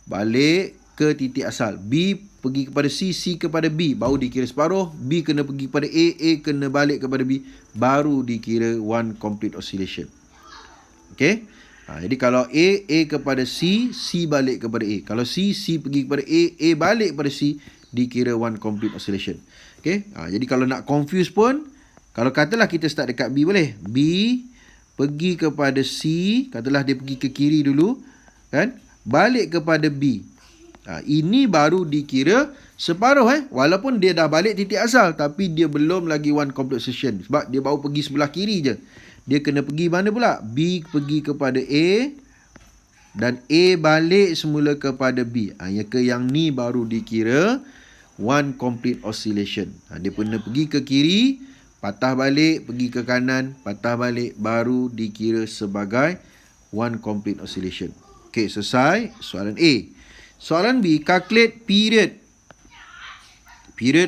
balik ke titik asal. B pergi kepada C, C kepada B, baru dikira separuh. B kena pergi kepada A kena balik kepada B, baru dikira one complete oscillation. Okay. Jadi kalau A kepada C, C balik kepada A. Kalau C pergi kepada A balik kepada C, dikira one complete oscillation. Okay. Jadi kalau nak confuse pun, kalau katalah kita start dekat B boleh. B pergi kepada C, katalah dia pergi ke kiri dulu, kan? Balik kepada B. Ini baru dikira separuh walaupun dia dah balik titik asal, tapi dia belum lagi one complete oscillation sebab dia baru pergi sebelah kiri je. Dia kena pergi mana pula? B pergi kepada A dan A balik semula kepada B. Yang ni baru dikira one complete oscillation. Dia kena pergi ke kiri, patah balik, pergi ke kanan, patah balik, baru dikira sebagai one complete oscillation. Okey, selesai soalan A. Soalan B, calculate period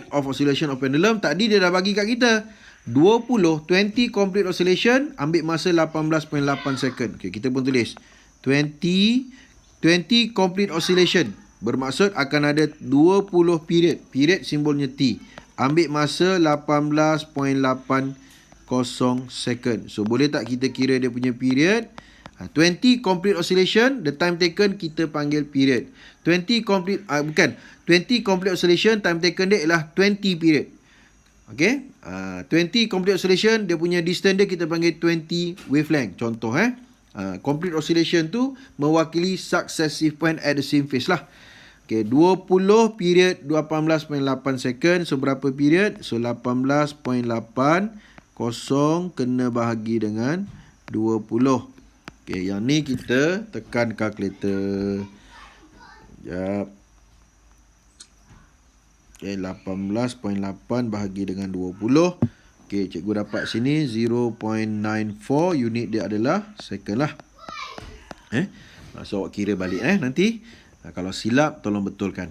of oscillation of pendulum. Tadi dia dah bagi kat kita 20 complete oscillation, ambil masa 18.8 second. Okey, kita pun tulis 20 complete oscillation. Bermaksud akan ada 20 period. Period simbolnya T. Ambil masa 18.80 second. So boleh tak kita kira dia punya period? 20 complete oscillation, the time taken kita panggil period. 20 complete oscillation, time taken dia ialah 20 period. Okay, 20 complete oscillation, dia punya distance dia kita panggil 20 wavelength. Contoh complete oscillation tu mewakili successive point at the same phase lah. Okay, 20 period 18.8 second. So berapa period? So 18.80 kena bahagi dengan 20. Okay, yang ni kita tekan kalkulator. Sekejap. Okay, 18.8 bahagi dengan 20. Okay, cikgu dapat sini 0.94. Unit dia adalah second lah. So awak kira balik nanti. Kalau silap tolong betulkan.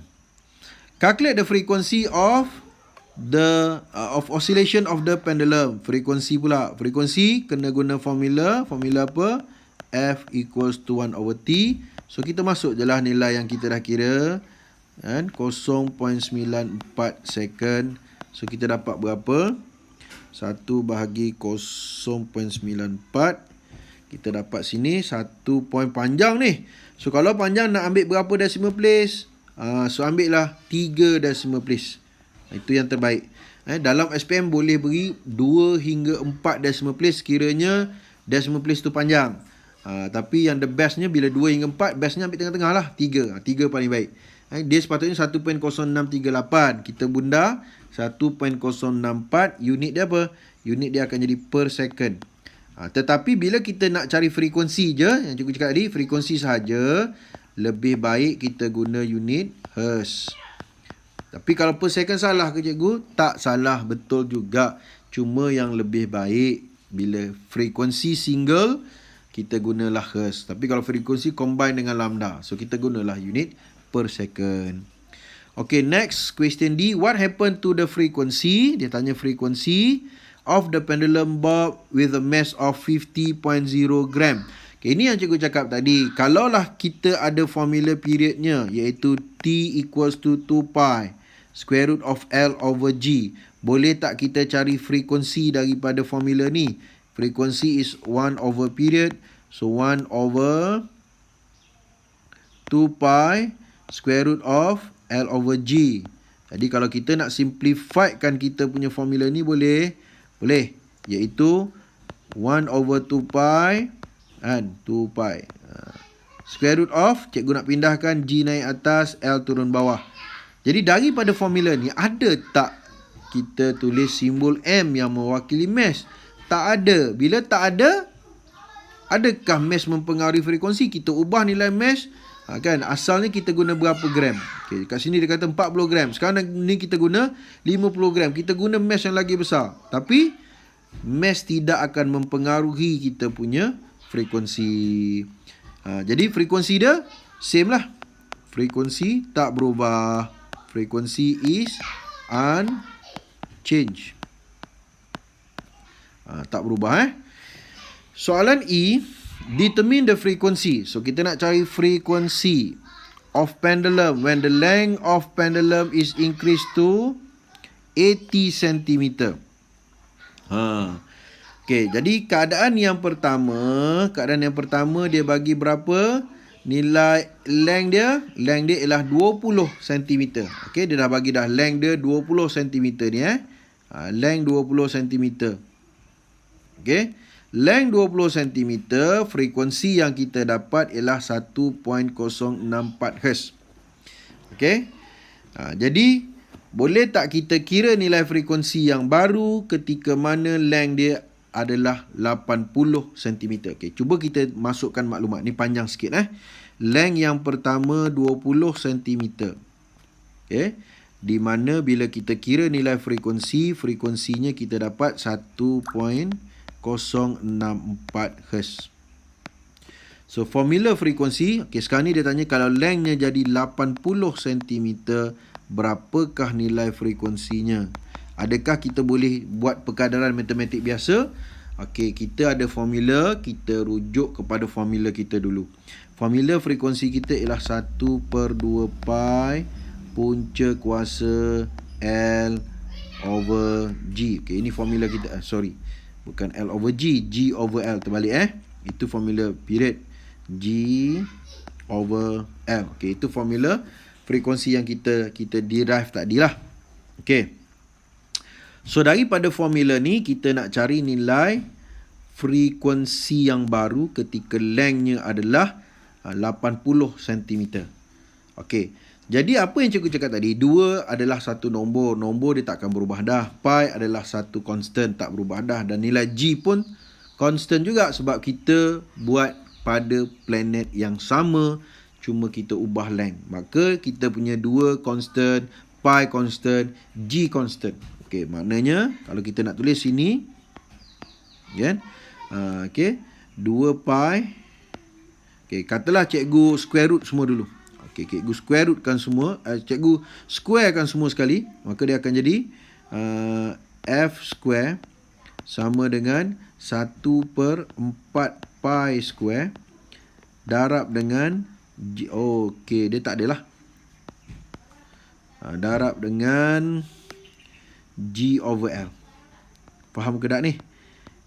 Calculate the frequency of of oscillation of the pendulum. Frekuensi pula. Frekuensi kena guna formula. Formula apa? F equals to 1/T. So kita masuk je lah nilai yang kita dah kira. 0.94 second. So kita dapat berapa? 1 bahagi 0.94. Kita dapat sini 1 point panjang ni. So kalau panjang nak ambil berapa decimal place? So ambil lah 3 decimal place. Itu yang terbaik. Dalam SPM boleh beri 2 hingga 4 decimal place kiranya decimal place tu panjang. Tapi yang the bestnya bila 2 hingga 4, bestnya ambil tengah-tengah lah. 3 paling baik. Dia sepatutnya 1.0638. Kita bunda 1.064. Unit dia apa? Unit dia akan jadi per second. Tetapi bila kita nak cari frekuensi je, yang cikgu cakap tadi, frekuensi sahaja, lebih baik kita guna unit Hertz. Tapi kalau per second salah ke cikgu? Tak salah, betul juga. Cuma yang lebih baik bila frekuensi single, kita gunalah Hertz. Tapi kalau frekuensi combine dengan lambda, so kita gunalah unit per second. Okay, next question D. What happened to the frequency? Dia tanya frekuensi of the pendulum bob with a mass of 50.0 gram. Okay, ini yang cikgu cakap tadi. Kalaulah kita ada formula periodnya, iaitu T equals to 2 pi square root of L over G. Boleh tak kita cari frekuensi daripada formula ni? Frekuensi is 1 over period. So 1 over 2 pi square root of L over G. Jadi kalau kita nak simplify kan kita punya formula ni boleh. Boleh. Iaitu 1 over 2 pi and 2 pi. Square root of, cikgu nak pindahkan G naik atas, L turun bawah. Jadi daripada formula ni, ada tak kita tulis simbol M yang mewakili mesh? Tak ada. Bila tak ada, adakah mesh mempengaruhi frekuensi? Kita ubah nilai mesh. Kan, asalnya kita guna berapa gram? Okay, kat sini dia kata 40 gram. Sekarang ni kita guna 50 gram. Kita guna mesh yang lagi besar. Tapi, mesh tidak akan mempengaruhi kita punya frekuensi. Jadi, frekuensi dia same lah. Frekuensi tak berubah. Frekuensi is unchanged. Tak berubah. Soalan E, determine the frequency. So kita nak cari frequency of pendulum when the length of pendulum is increased to 80 cm. Okay, jadi keadaan yang pertama dia bagi berapa? Nilai length dia ialah 20 cm. Okay, dia dah bagi dah length dia 20 cm ni length 20 cm. Okay, length 20 cm, frekuensi yang kita dapat ialah 1.064 Hz. Okay, jadi boleh tak kita kira nilai frekuensi yang baru ketika mana length dia adalah 80 cm. Okay, cuba kita masukkan maklumat. Ni panjang sikit. Length yang pertama 20 cm. Okay, di mana bila kita kira nilai frekuensinya kita dapat 1.064 Hz. So, formula frekuensi. Okay, sekarang ni dia tanya kalau lengthnya jadi 80 cm, berapakah nilai frekuensinya? Adakah kita boleh buat perkadaran matematik biasa? Okey, kita ada formula, kita rujuk kepada formula kita dulu. Formula frekuensi kita ialah 1/2 pi punca kuasa L over G. Okey, ini formula kita. Bukan L over G, G over L. Terbalik Itu formula period. G over L. Okey, itu formula frekuensi yang kita derive tadilah. Okey. So, daripada formula ni, kita nak cari nilai frekuensi yang baru ketika lengthnya adalah 80 cm. Okey. Jadi, apa yang cikgu cakap tadi? 2 adalah satu nombor. Nombor dia tak akan berubah dah. Pi adalah satu constant, tak berubah dah. Dan nilai G pun constant juga sebab kita buat pada planet yang sama, cuma kita ubah length. Maka, kita punya 2 constant, pi constant, G constant. Okey, maknanya kalau kita nak tulis sini, kan? Okey, 2 pi. Okey, katalah cikgu square root semua dulu. Okey, cikgu square rootkan semua, cikgu squarekan semua sekali, maka dia akan jadi F square sama dengan 1/4 pi square darab dengan G. Okey, dia tak adalah. Darab dengan G over L. Faham ke tak ni?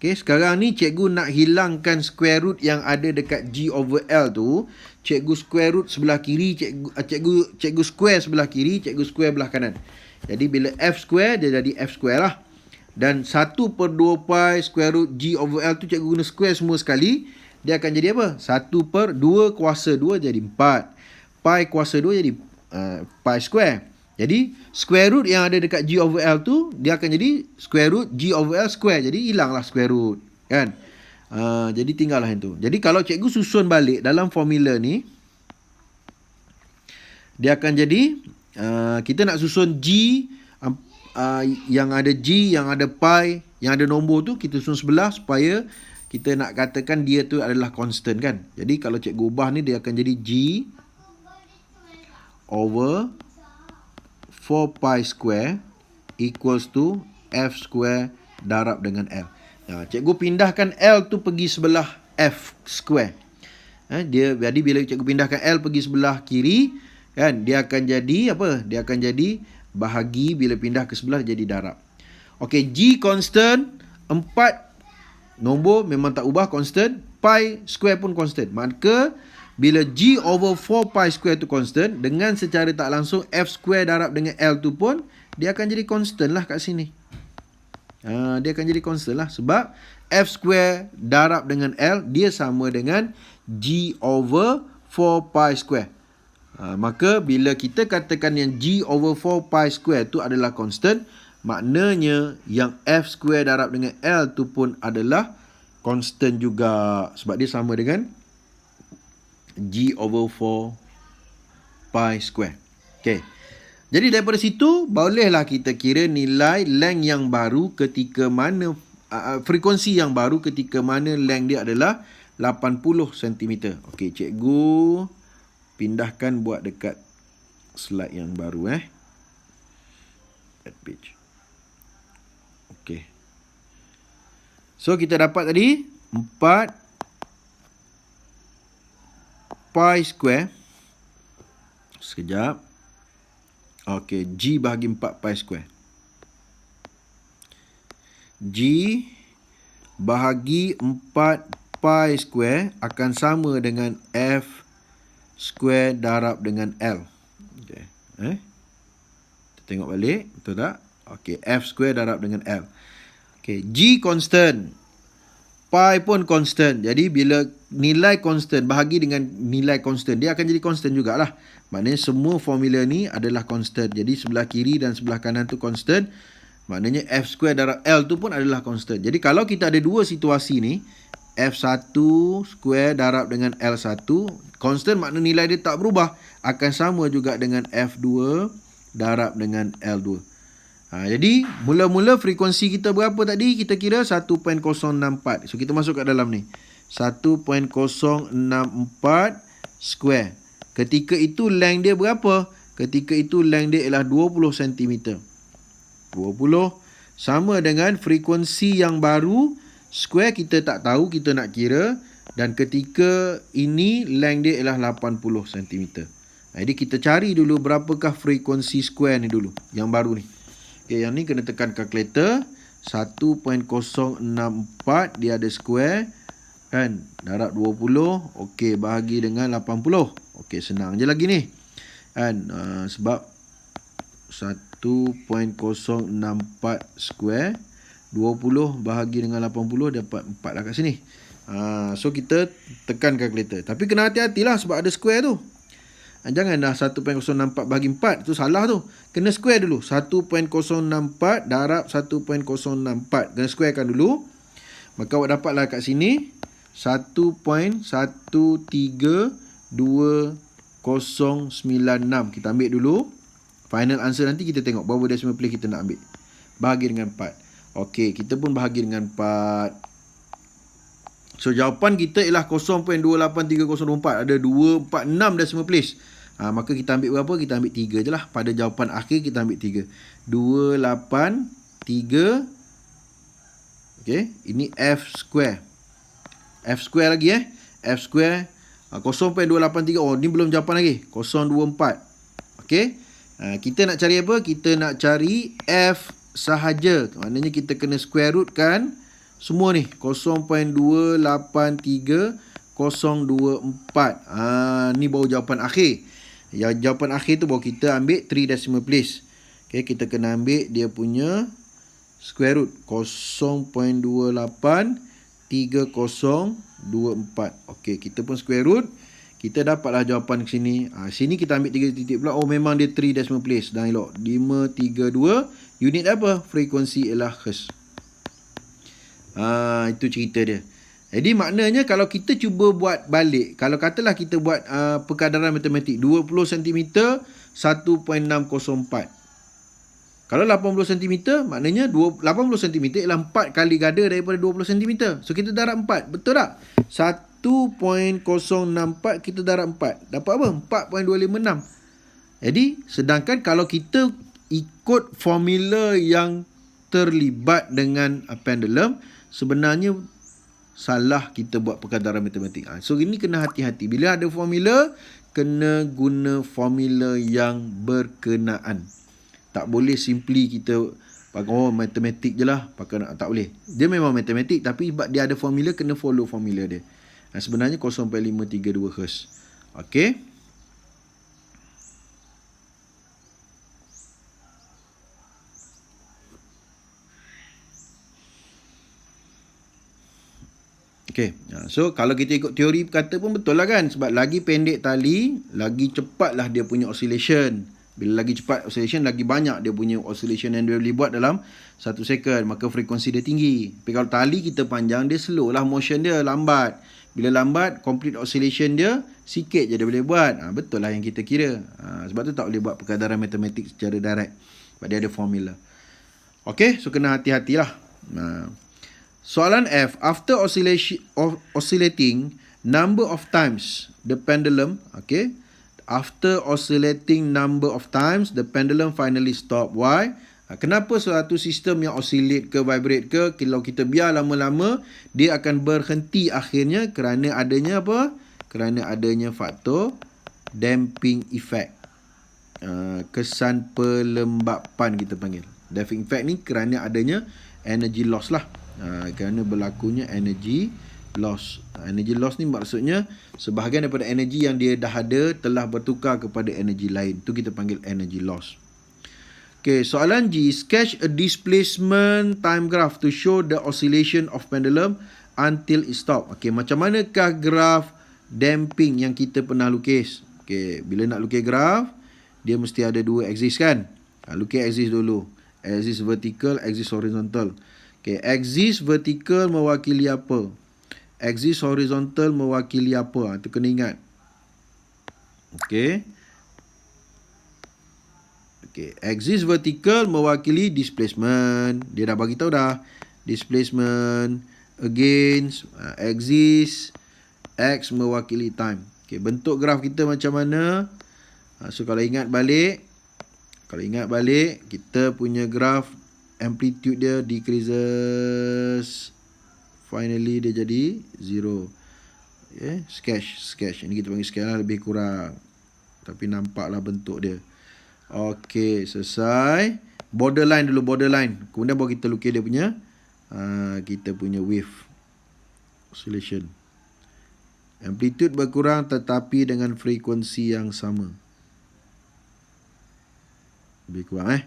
Okay, sekarang ni cikgu nak hilangkan square root yang ada dekat G over L tu. Cikgu square root sebelah kiri, cikgu square sebelah kiri, cikgu square belah kanan. Jadi bila F square, dia jadi F square lah. Dan 1/2 pi square root G over L tu cikgu guna square semua sekali. Dia akan jadi apa? 1/2 kuasa 2 jadi 4. Pi kuasa 2 jadi pi square. Jadi, square root yang ada dekat G over L tu, dia akan jadi square root G over L square. Jadi, hilanglah square root. Kan? Jadi, tinggallah yang tu. Jadi, kalau cikgu susun balik dalam formula ni, dia akan jadi, kita nak susun G, yang ada G, yang ada pi, yang ada nombor tu, kita susun sebelah supaya kita nak katakan dia tu adalah constant kan. Jadi, kalau cikgu ubah ni, dia akan jadi G over 4 pi square equals to F square darab dengan L. Cikgu pindahkan L tu pergi sebelah F square. Jadi bila cikgu pindahkan L pergi sebelah kiri, kan, dia akan jadi apa? Dia akan jadi bahagi, bila pindah ke sebelah jadi darab. Okey, G constant, 4 nombor memang tak ubah, constant. Pi square pun constant. Maka bila G over 4 pi square tu constant, dengan secara tak langsung F square darab dengan L tu pun dia akan jadi constant lah kat sini. Dia akan jadi constant lah sebab F square darab dengan L dia sama dengan G over 4 pi square. Maka bila kita katakan yang G over 4 pi square tu adalah constant, maknanya yang F square darab dengan L tu pun adalah constant juga sebab dia sama dengan G over 4 pi square. Okay. Jadi daripada situ bolehlah kita kira nilai length yang baru ketika mana frekuensi yang baru ketika mana length dia adalah 80 cm. Okey, cikgu pindahkan buat dekat slide yang baru Add page. Okey. So kita dapat tadi 4 pi square. Sekejap. Okey, G bahagi 4 pi square. G bahagi 4 pi square akan sama dengan F square darab dengan L. Okay. Kita tengok balik, betul tak? Okey, F square darab dengan L. Okey, G constant, pi pun constant. Jadi bila nilai constant bahagi dengan nilai constant, dia akan jadi constant jugalah. Maknanya semua formula ni adalah constant. Jadi sebelah kiri dan sebelah kanan tu constant. Maknanya F square darab L tu pun adalah constant. Jadi kalau kita ada dua situasi ni, F1 square darab dengan L1, constant makna nilai dia tak berubah. Akan sama juga dengan F2 darab dengan L2. Jadi mula-mula frekuensi kita berapa tadi? Kita kira 1.064. So kita masuk kat dalam ni. 1.064 square. Ketika itu length dia berapa? Ketika itu length dia ialah 20 cm. 20 sama dengan frekuensi yang baru. Square kita tak tahu, kita nak kira. Dan ketika ini length dia ialah 80 cm. Jadi kita cari dulu berapakah frekuensi square ni dulu, yang baru ni. Okay, yang ni kena tekan kalkulator. 1.064 dia ada square kan, darab 20. Okey, bahagi dengan 80. Okey, senang je lagi ni kan, sebab 1.064 square 20 bahagi dengan 80 dapat 4 lah kat sini. So kita tekan kalkulator. Tapi kena hati-hatilah sebab ada square tu. Jangan dah 1.064 bahagi 4. Tu salah tu. Kena square dulu. 1.064 darab 1.064. Kena squarekan dulu. Maka awak dapatlah kat sini 1.132 096. Kita ambil dulu. Final answer nanti kita tengok berapa decimal place kita nak ambil. Bahagi dengan 4. Okey, kita pun bahagi dengan 4. So, jawapan kita ialah 0.283024. Ada 246 decimal place. Maka kita ambil berapa? Kita ambil 3 je lah. Pada jawapan akhir kita ambil 3. 283. Okey, ini F square. F square lagi F square 0.283. Oh, ni belum jawapan lagi. 024. Okey. Kita nak cari apa? Kita nak cari F sahaja. Maknanya kita kena square root kan semua ni. 0.283 024. Ni baru jawapan akhir. Yang jawapan akhir tu baru kita ambil 3 decimal place. Okey, kita kena ambil dia punya square root. 0.283024. Okey, kita pun square root. Kita dapatlah jawapan ke sini. Sini kita ambil 3 titik pula. Oh, memang dia 3 decimal place. Dan elok. 532. Unit apa? Frekuensi ialah hertz. Itu cerita dia. Jadi maknanya kalau kita cuba buat balik. Kalau katalah kita buat perkadaran matematik. 20 cm 1.604. Kalau 80 cm maknanya 80 cm ialah 4 kali gada daripada 20 cm. So kita darab 4. Betul tak? 1.064 kita darab 4. Dapat apa? 4.256. Jadi sedangkan kalau kita ikut formula yang terlibat dengan pendulum, sebenarnya salah kita buat perkadaran matematik. So ini kena hati-hati. Bila ada formula, kena guna formula yang berkenaan. Tak boleh simply kita pakai matematik je lah. Tak boleh. Dia memang matematik tapi sebab dia ada formula, kena follow formula dia. Sebenarnya 0.532 Hz. Okey. Okey. So kalau kita ikut teori kata pun betul lah kan, sebab lagi pendek tali, lagi cepatlah dia punya oscillation. Bila lagi cepat oscillation, lagi banyak dia punya oscillation yang dia boleh buat dalam 1 second, maka frekuensi dia tinggi. Tapi kalau tali kita panjang, dia slow lah motion dia, lambat. Bila lambat, complete oscillation dia sikit je dia boleh buat. Betul lah yang kita kira. Sebab tu tak boleh buat perkadaran matematik secara direct, sebab dia ada formula. Okey, so kena hati-hatilah. Soalan F, after oscillating number of times the pendulum, okay, after oscillating number of times the pendulum finally stop. Why? Kenapa suatu sistem yang oscillate ke vibrate ke, kalau kita biar lama-lama dia akan berhenti akhirnya? Kerana adanya apa? Kerana adanya faktor damping effect. Kesan pelembapan kita panggil. Damping effect ni kerana adanya energy loss lah. Kerana berlakunya energy loss. Energy loss ni maksudnya sebahagian daripada energi yang dia dah ada telah bertukar kepada energi lain. Tu kita panggil energy loss. Okay, soalan G, sketch a displacement time graph to show the oscillation of pendulum until it stop. Okay, macam manakah graf damping yang kita pernah lukis? Okay, bila nak lukis graf, dia mesti ada dua axis kan? Lukis axis dulu. Axis vertical, axis horizontal. Okay, axis vertical mewakili apa? Axis horizontal mewakili apa? Itu kena ingat. Okay. Okay, axis vertical mewakili displacement. Dia dah bagi tahu dah. Displacement against axis X mewakili time. Okay, bentuk graf kita macam mana? So kalau ingat balik, kita punya graf amplitude dia decreases, finally dia jadi 0. Okay, sketch. Ini kita panggil sketch lah, lebih kurang, tapi nampaklah bentuk dia. Okey, selesai. Borderline dulu, borderline. Kemudian baru kita lukis dia punya wave oscillation. Amplitude berkurang tetapi dengan frekuensi yang sama. Lebih kurang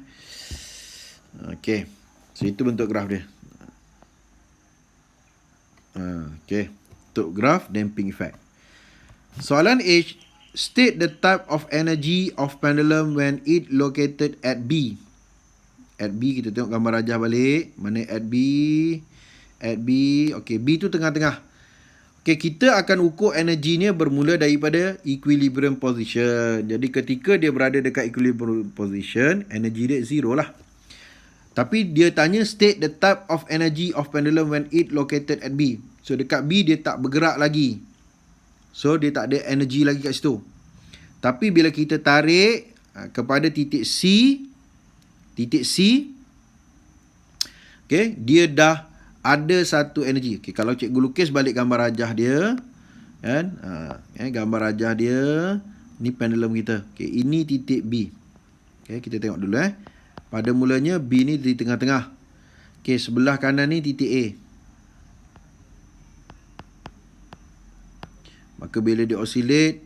Okey. So itu bentuk graf dia. Okey. Bentuk graf damping effect. Soalan H, state the type of energy of pendulum when it located at B. At B, kita tengok gambar rajah balik. Mana at B? At B. Okey, B tu tengah-tengah. Okey, kita akan ukur energinya bermula daripada equilibrium position. Jadi ketika dia berada dekat equilibrium position, energi dia 0 lah. Tapi dia tanya state the type of energy of pendulum when it located at B. So dekat B dia tak bergerak lagi. So dia tak ada energi lagi kat situ. Tapi bila kita tarik kepada titik C, okay, dia dah ada satu energi. Okay, kalau cikgu lukis balik gambar rajah dia, kan? Gambar rajah dia, ni pendulum kita. Okay, ini titik B. Okay, kita tengok dulu Pada mulanya B ni di tengah-tengah. Okay, sebelah kanan ni titik A. Maka bila dia oscillate,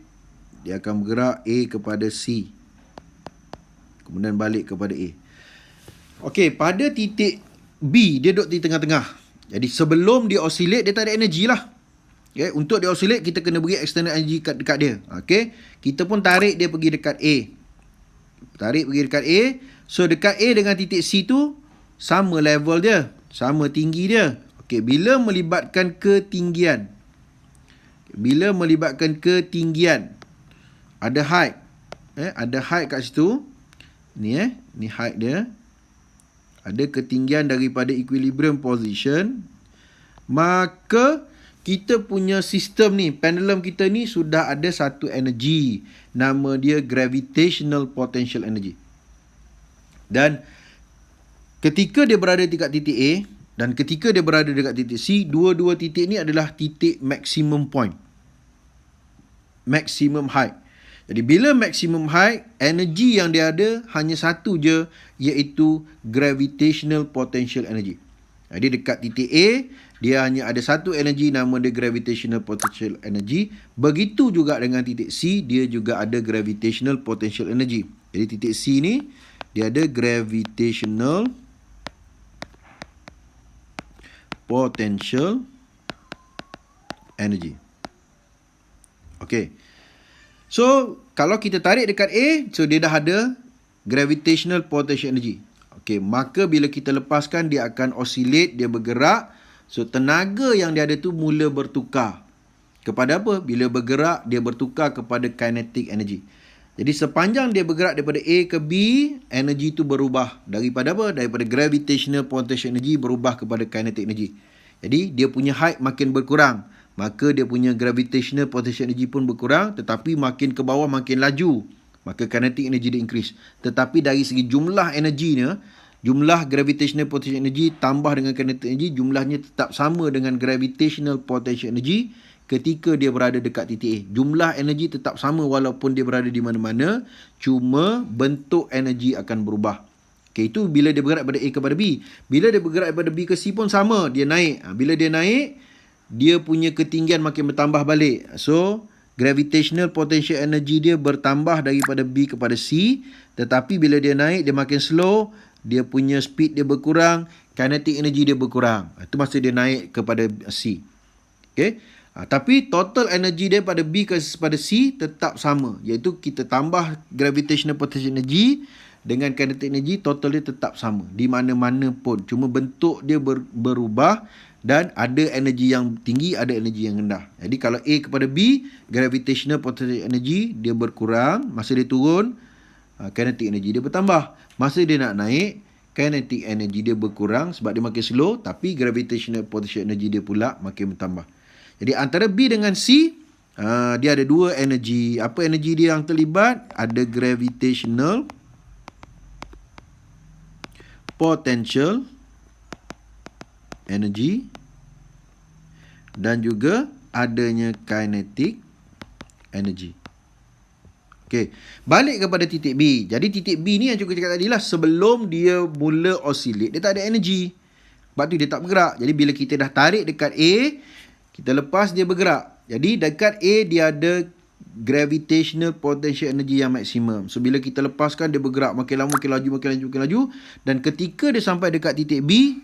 dia akan bergerak A kepada C. Kemudian balik kepada A. Okey, pada titik B, dia duduk di tengah-tengah. Jadi sebelum dia oscillate, dia tak ada energi lah. Okay, untuk dia oscillate, kita kena beri external energy dekat dia. Okey, kita pun tarik dia pergi dekat A. Tarik pergi dekat A. So dekat A dengan titik C tu sama level dia, sama tinggi dia. Okey, bila melibatkan ketinggian. Ada height. Ada height kat situ. Ni ni height dia. Ada ketinggian daripada equilibrium position. Maka kita punya sistem ni, pendulum kita ni sudah ada satu energi. Nama dia gravitational potential energy. Dan ketika dia berada dekat titik A dan ketika dia berada dekat titik C, dua-dua titik ni adalah titik maximum point. Maximum height. Jadi bila maximum height, energi yang dia ada hanya satu je, iaitu gravitational potential energy. Jadi dekat titik A, dia hanya ada satu energi, nama dia gravitational potential energy. Begitu juga dengan titik C, dia juga ada gravitational potential energy. Jadi titik C ni dia ada gravitational potential energy. Okey. So, kalau kita tarik dekat A, so dia dah ada gravitational potential energy. Okey, maka bila kita lepaskan, dia akan oscillate, dia bergerak. So, tenaga yang dia ada tu mula bertukar. Kepada apa? Bila bergerak, dia bertukar kepada kinetic energy. Jadi, sepanjang dia bergerak daripada A ke B, energi tu berubah. Daripada apa? Daripada gravitational potential energy berubah kepada kinetic energy. Jadi, dia punya height makin berkurang. Maka dia punya gravitational potential energy pun berkurang, tetapi makin ke bawah makin laju, maka kinetic energy dia increase. Tetapi dari segi jumlah energinya, jumlah gravitational potential energy tambah dengan kinetic energy, jumlahnya tetap sama dengan gravitational potential energy ketika dia berada dekat titik A. Jumlah energi tetap sama walaupun dia berada di mana-mana, cuma bentuk energi akan berubah. Okay, itu bila dia bergerak daripada A kepada B. Bila dia bergerak daripada B ke C pun sama, dia naik. Bila dia naik, dia punya ketinggian makin bertambah balik. So, gravitational potential energy dia bertambah daripada B kepada C. Tetapi bila dia naik, dia makin slow. Dia punya speed dia berkurang. Kinetic energy dia berkurang. Itu masa dia naik kepada C. Okay. Tapi total energy dia pada B kepada C tetap sama. Iaitu kita tambah gravitational potential energy dengan kinetic energy, total dia tetap sama. Di mana-mana pun. Cuma bentuk dia berubah. Dan ada energi yang tinggi, ada energi yang rendah. Jadi kalau A kepada B, gravitational potential energy dia berkurang. Masa dia turun, kinetic energy dia bertambah. Masa dia nak naik, kinetic energy dia berkurang sebab dia makin slow. Tapi gravitational potential energy dia pula makin bertambah. Jadi antara B dengan C, dia ada dua energi. Apa energi dia yang terlibat? Ada gravitational potential energy dan juga adanya kinetic energy. Okey, balik kepada titik B. Jadi titik B ni yang cikgu cakap tadi lah, sebelum dia mula oscillate, dia tak ada energi. Sebab tu dia tak bergerak. Jadi bila kita dah tarik dekat A, kita lepas dia bergerak. Jadi dekat A dia ada gravitational potential energy yang maksimum. So bila kita lepaskan, dia bergerak makin lama, makin laju. Dan ketika dia sampai dekat titik B,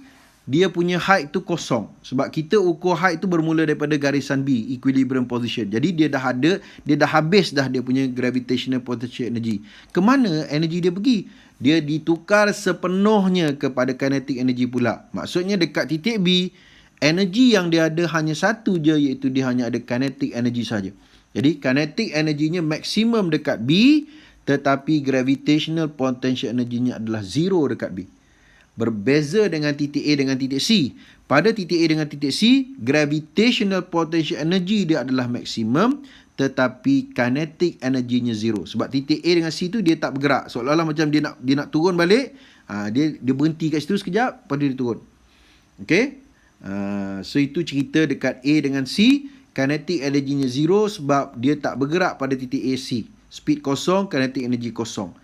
dia punya height tu kosong. Sebab kita ukur height tu bermula daripada garisan B, equilibrium position. Jadi dia dah habis dah dia punya gravitational potential energy. Kemana energi dia pergi? Dia ditukar sepenuhnya kepada kinetic energy pula. Maksudnya dekat titik B, energi yang dia ada hanya satu je, iaitu dia hanya ada kinetic energy saja. Jadi kinetic energinya maksimum dekat B, tetapi gravitational potential energinya adalah zero dekat B. Berbeza dengan titik A dengan titik C. Pada titik A dengan titik C, gravitational potential energy dia adalah maksimum, tetapi kinetic energinya zero. Sebab titik A dengan C tu dia tak bergerak. Seolah-olah macam dia nak turun balik, dia berhenti kat situ sekejap, lepas dia turun. Okay? So itu cerita dekat A dengan C. Kinetic energinya zero sebab dia tak bergerak pada titik A, C. Speed kosong, kinetic energy kosong.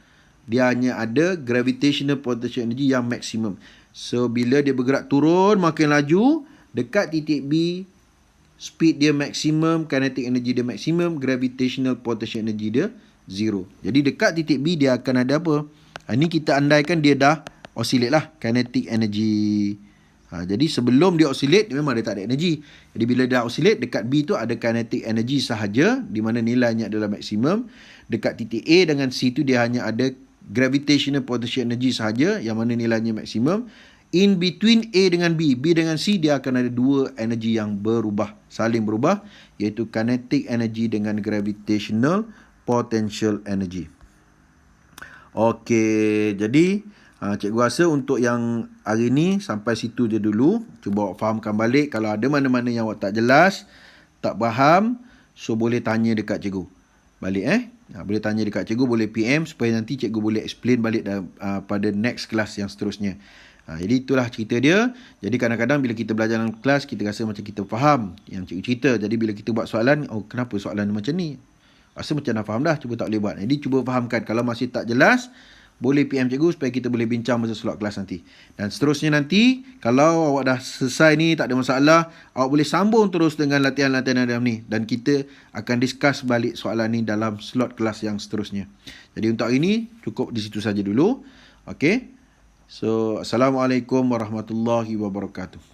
Dia hanya ada gravitational potential energy yang maksimum. So, bila dia bergerak turun, makin laju, dekat titik B, speed dia maksimum, kinetic energy dia maksimum, gravitational potential energy dia zero. Jadi, dekat titik B, dia akan ada apa? Ini kita andaikan dia dah oscillate lah, kinetic energy. Jadi, sebelum dia oscillate, memang dia tak ada energy. Jadi, bila dia oscillate, dekat B tu ada kinetic energy sahaja, di mana nilainya adalah maksimum. Dekat titik A dengan C tu, dia hanya ada gravitational potential energy sahaja, yang mana nilainya maksimum. In between A dengan B, B dengan C, dia akan ada dua energi yang berubah, saling berubah, iaitu kinetic energy dengan gravitational potential energy. Okey, jadi cikgu rasa untuk yang hari ni sampai situ je dulu. Cuba awak fahamkan balik. Kalau ada mana-mana yang awak tak jelas, tak faham, so boleh tanya dekat cikgu balik. Boleh tanya dekat cikgu, boleh PM supaya nanti cikgu boleh explain balik pada next kelas yang seterusnya. Jadi itulah cerita dia. Jadi kadang-kadang bila kita belajar dalam kelas, kita rasa macam kita faham yang cikgu cerita. Jadi bila kita buat soalan, kenapa soalan macam ni? Rasa macam dah faham dah, cuba tak boleh buat. Jadi cuba fahamkan. Kalau masih tak jelas, boleh PM cikgu supaya kita boleh bincang masa slot kelas nanti. Dan seterusnya nanti, kalau awak dah selesai ni, tak ada masalah, awak boleh sambung terus dengan latihan-latihan dalam ni. Dan kita akan discuss balik soalan ni dalam slot kelas yang seterusnya. Jadi untuk hari ni, cukup di situ saja dulu. Okay. So, Assalamualaikum warahmatullahi wabarakatuh.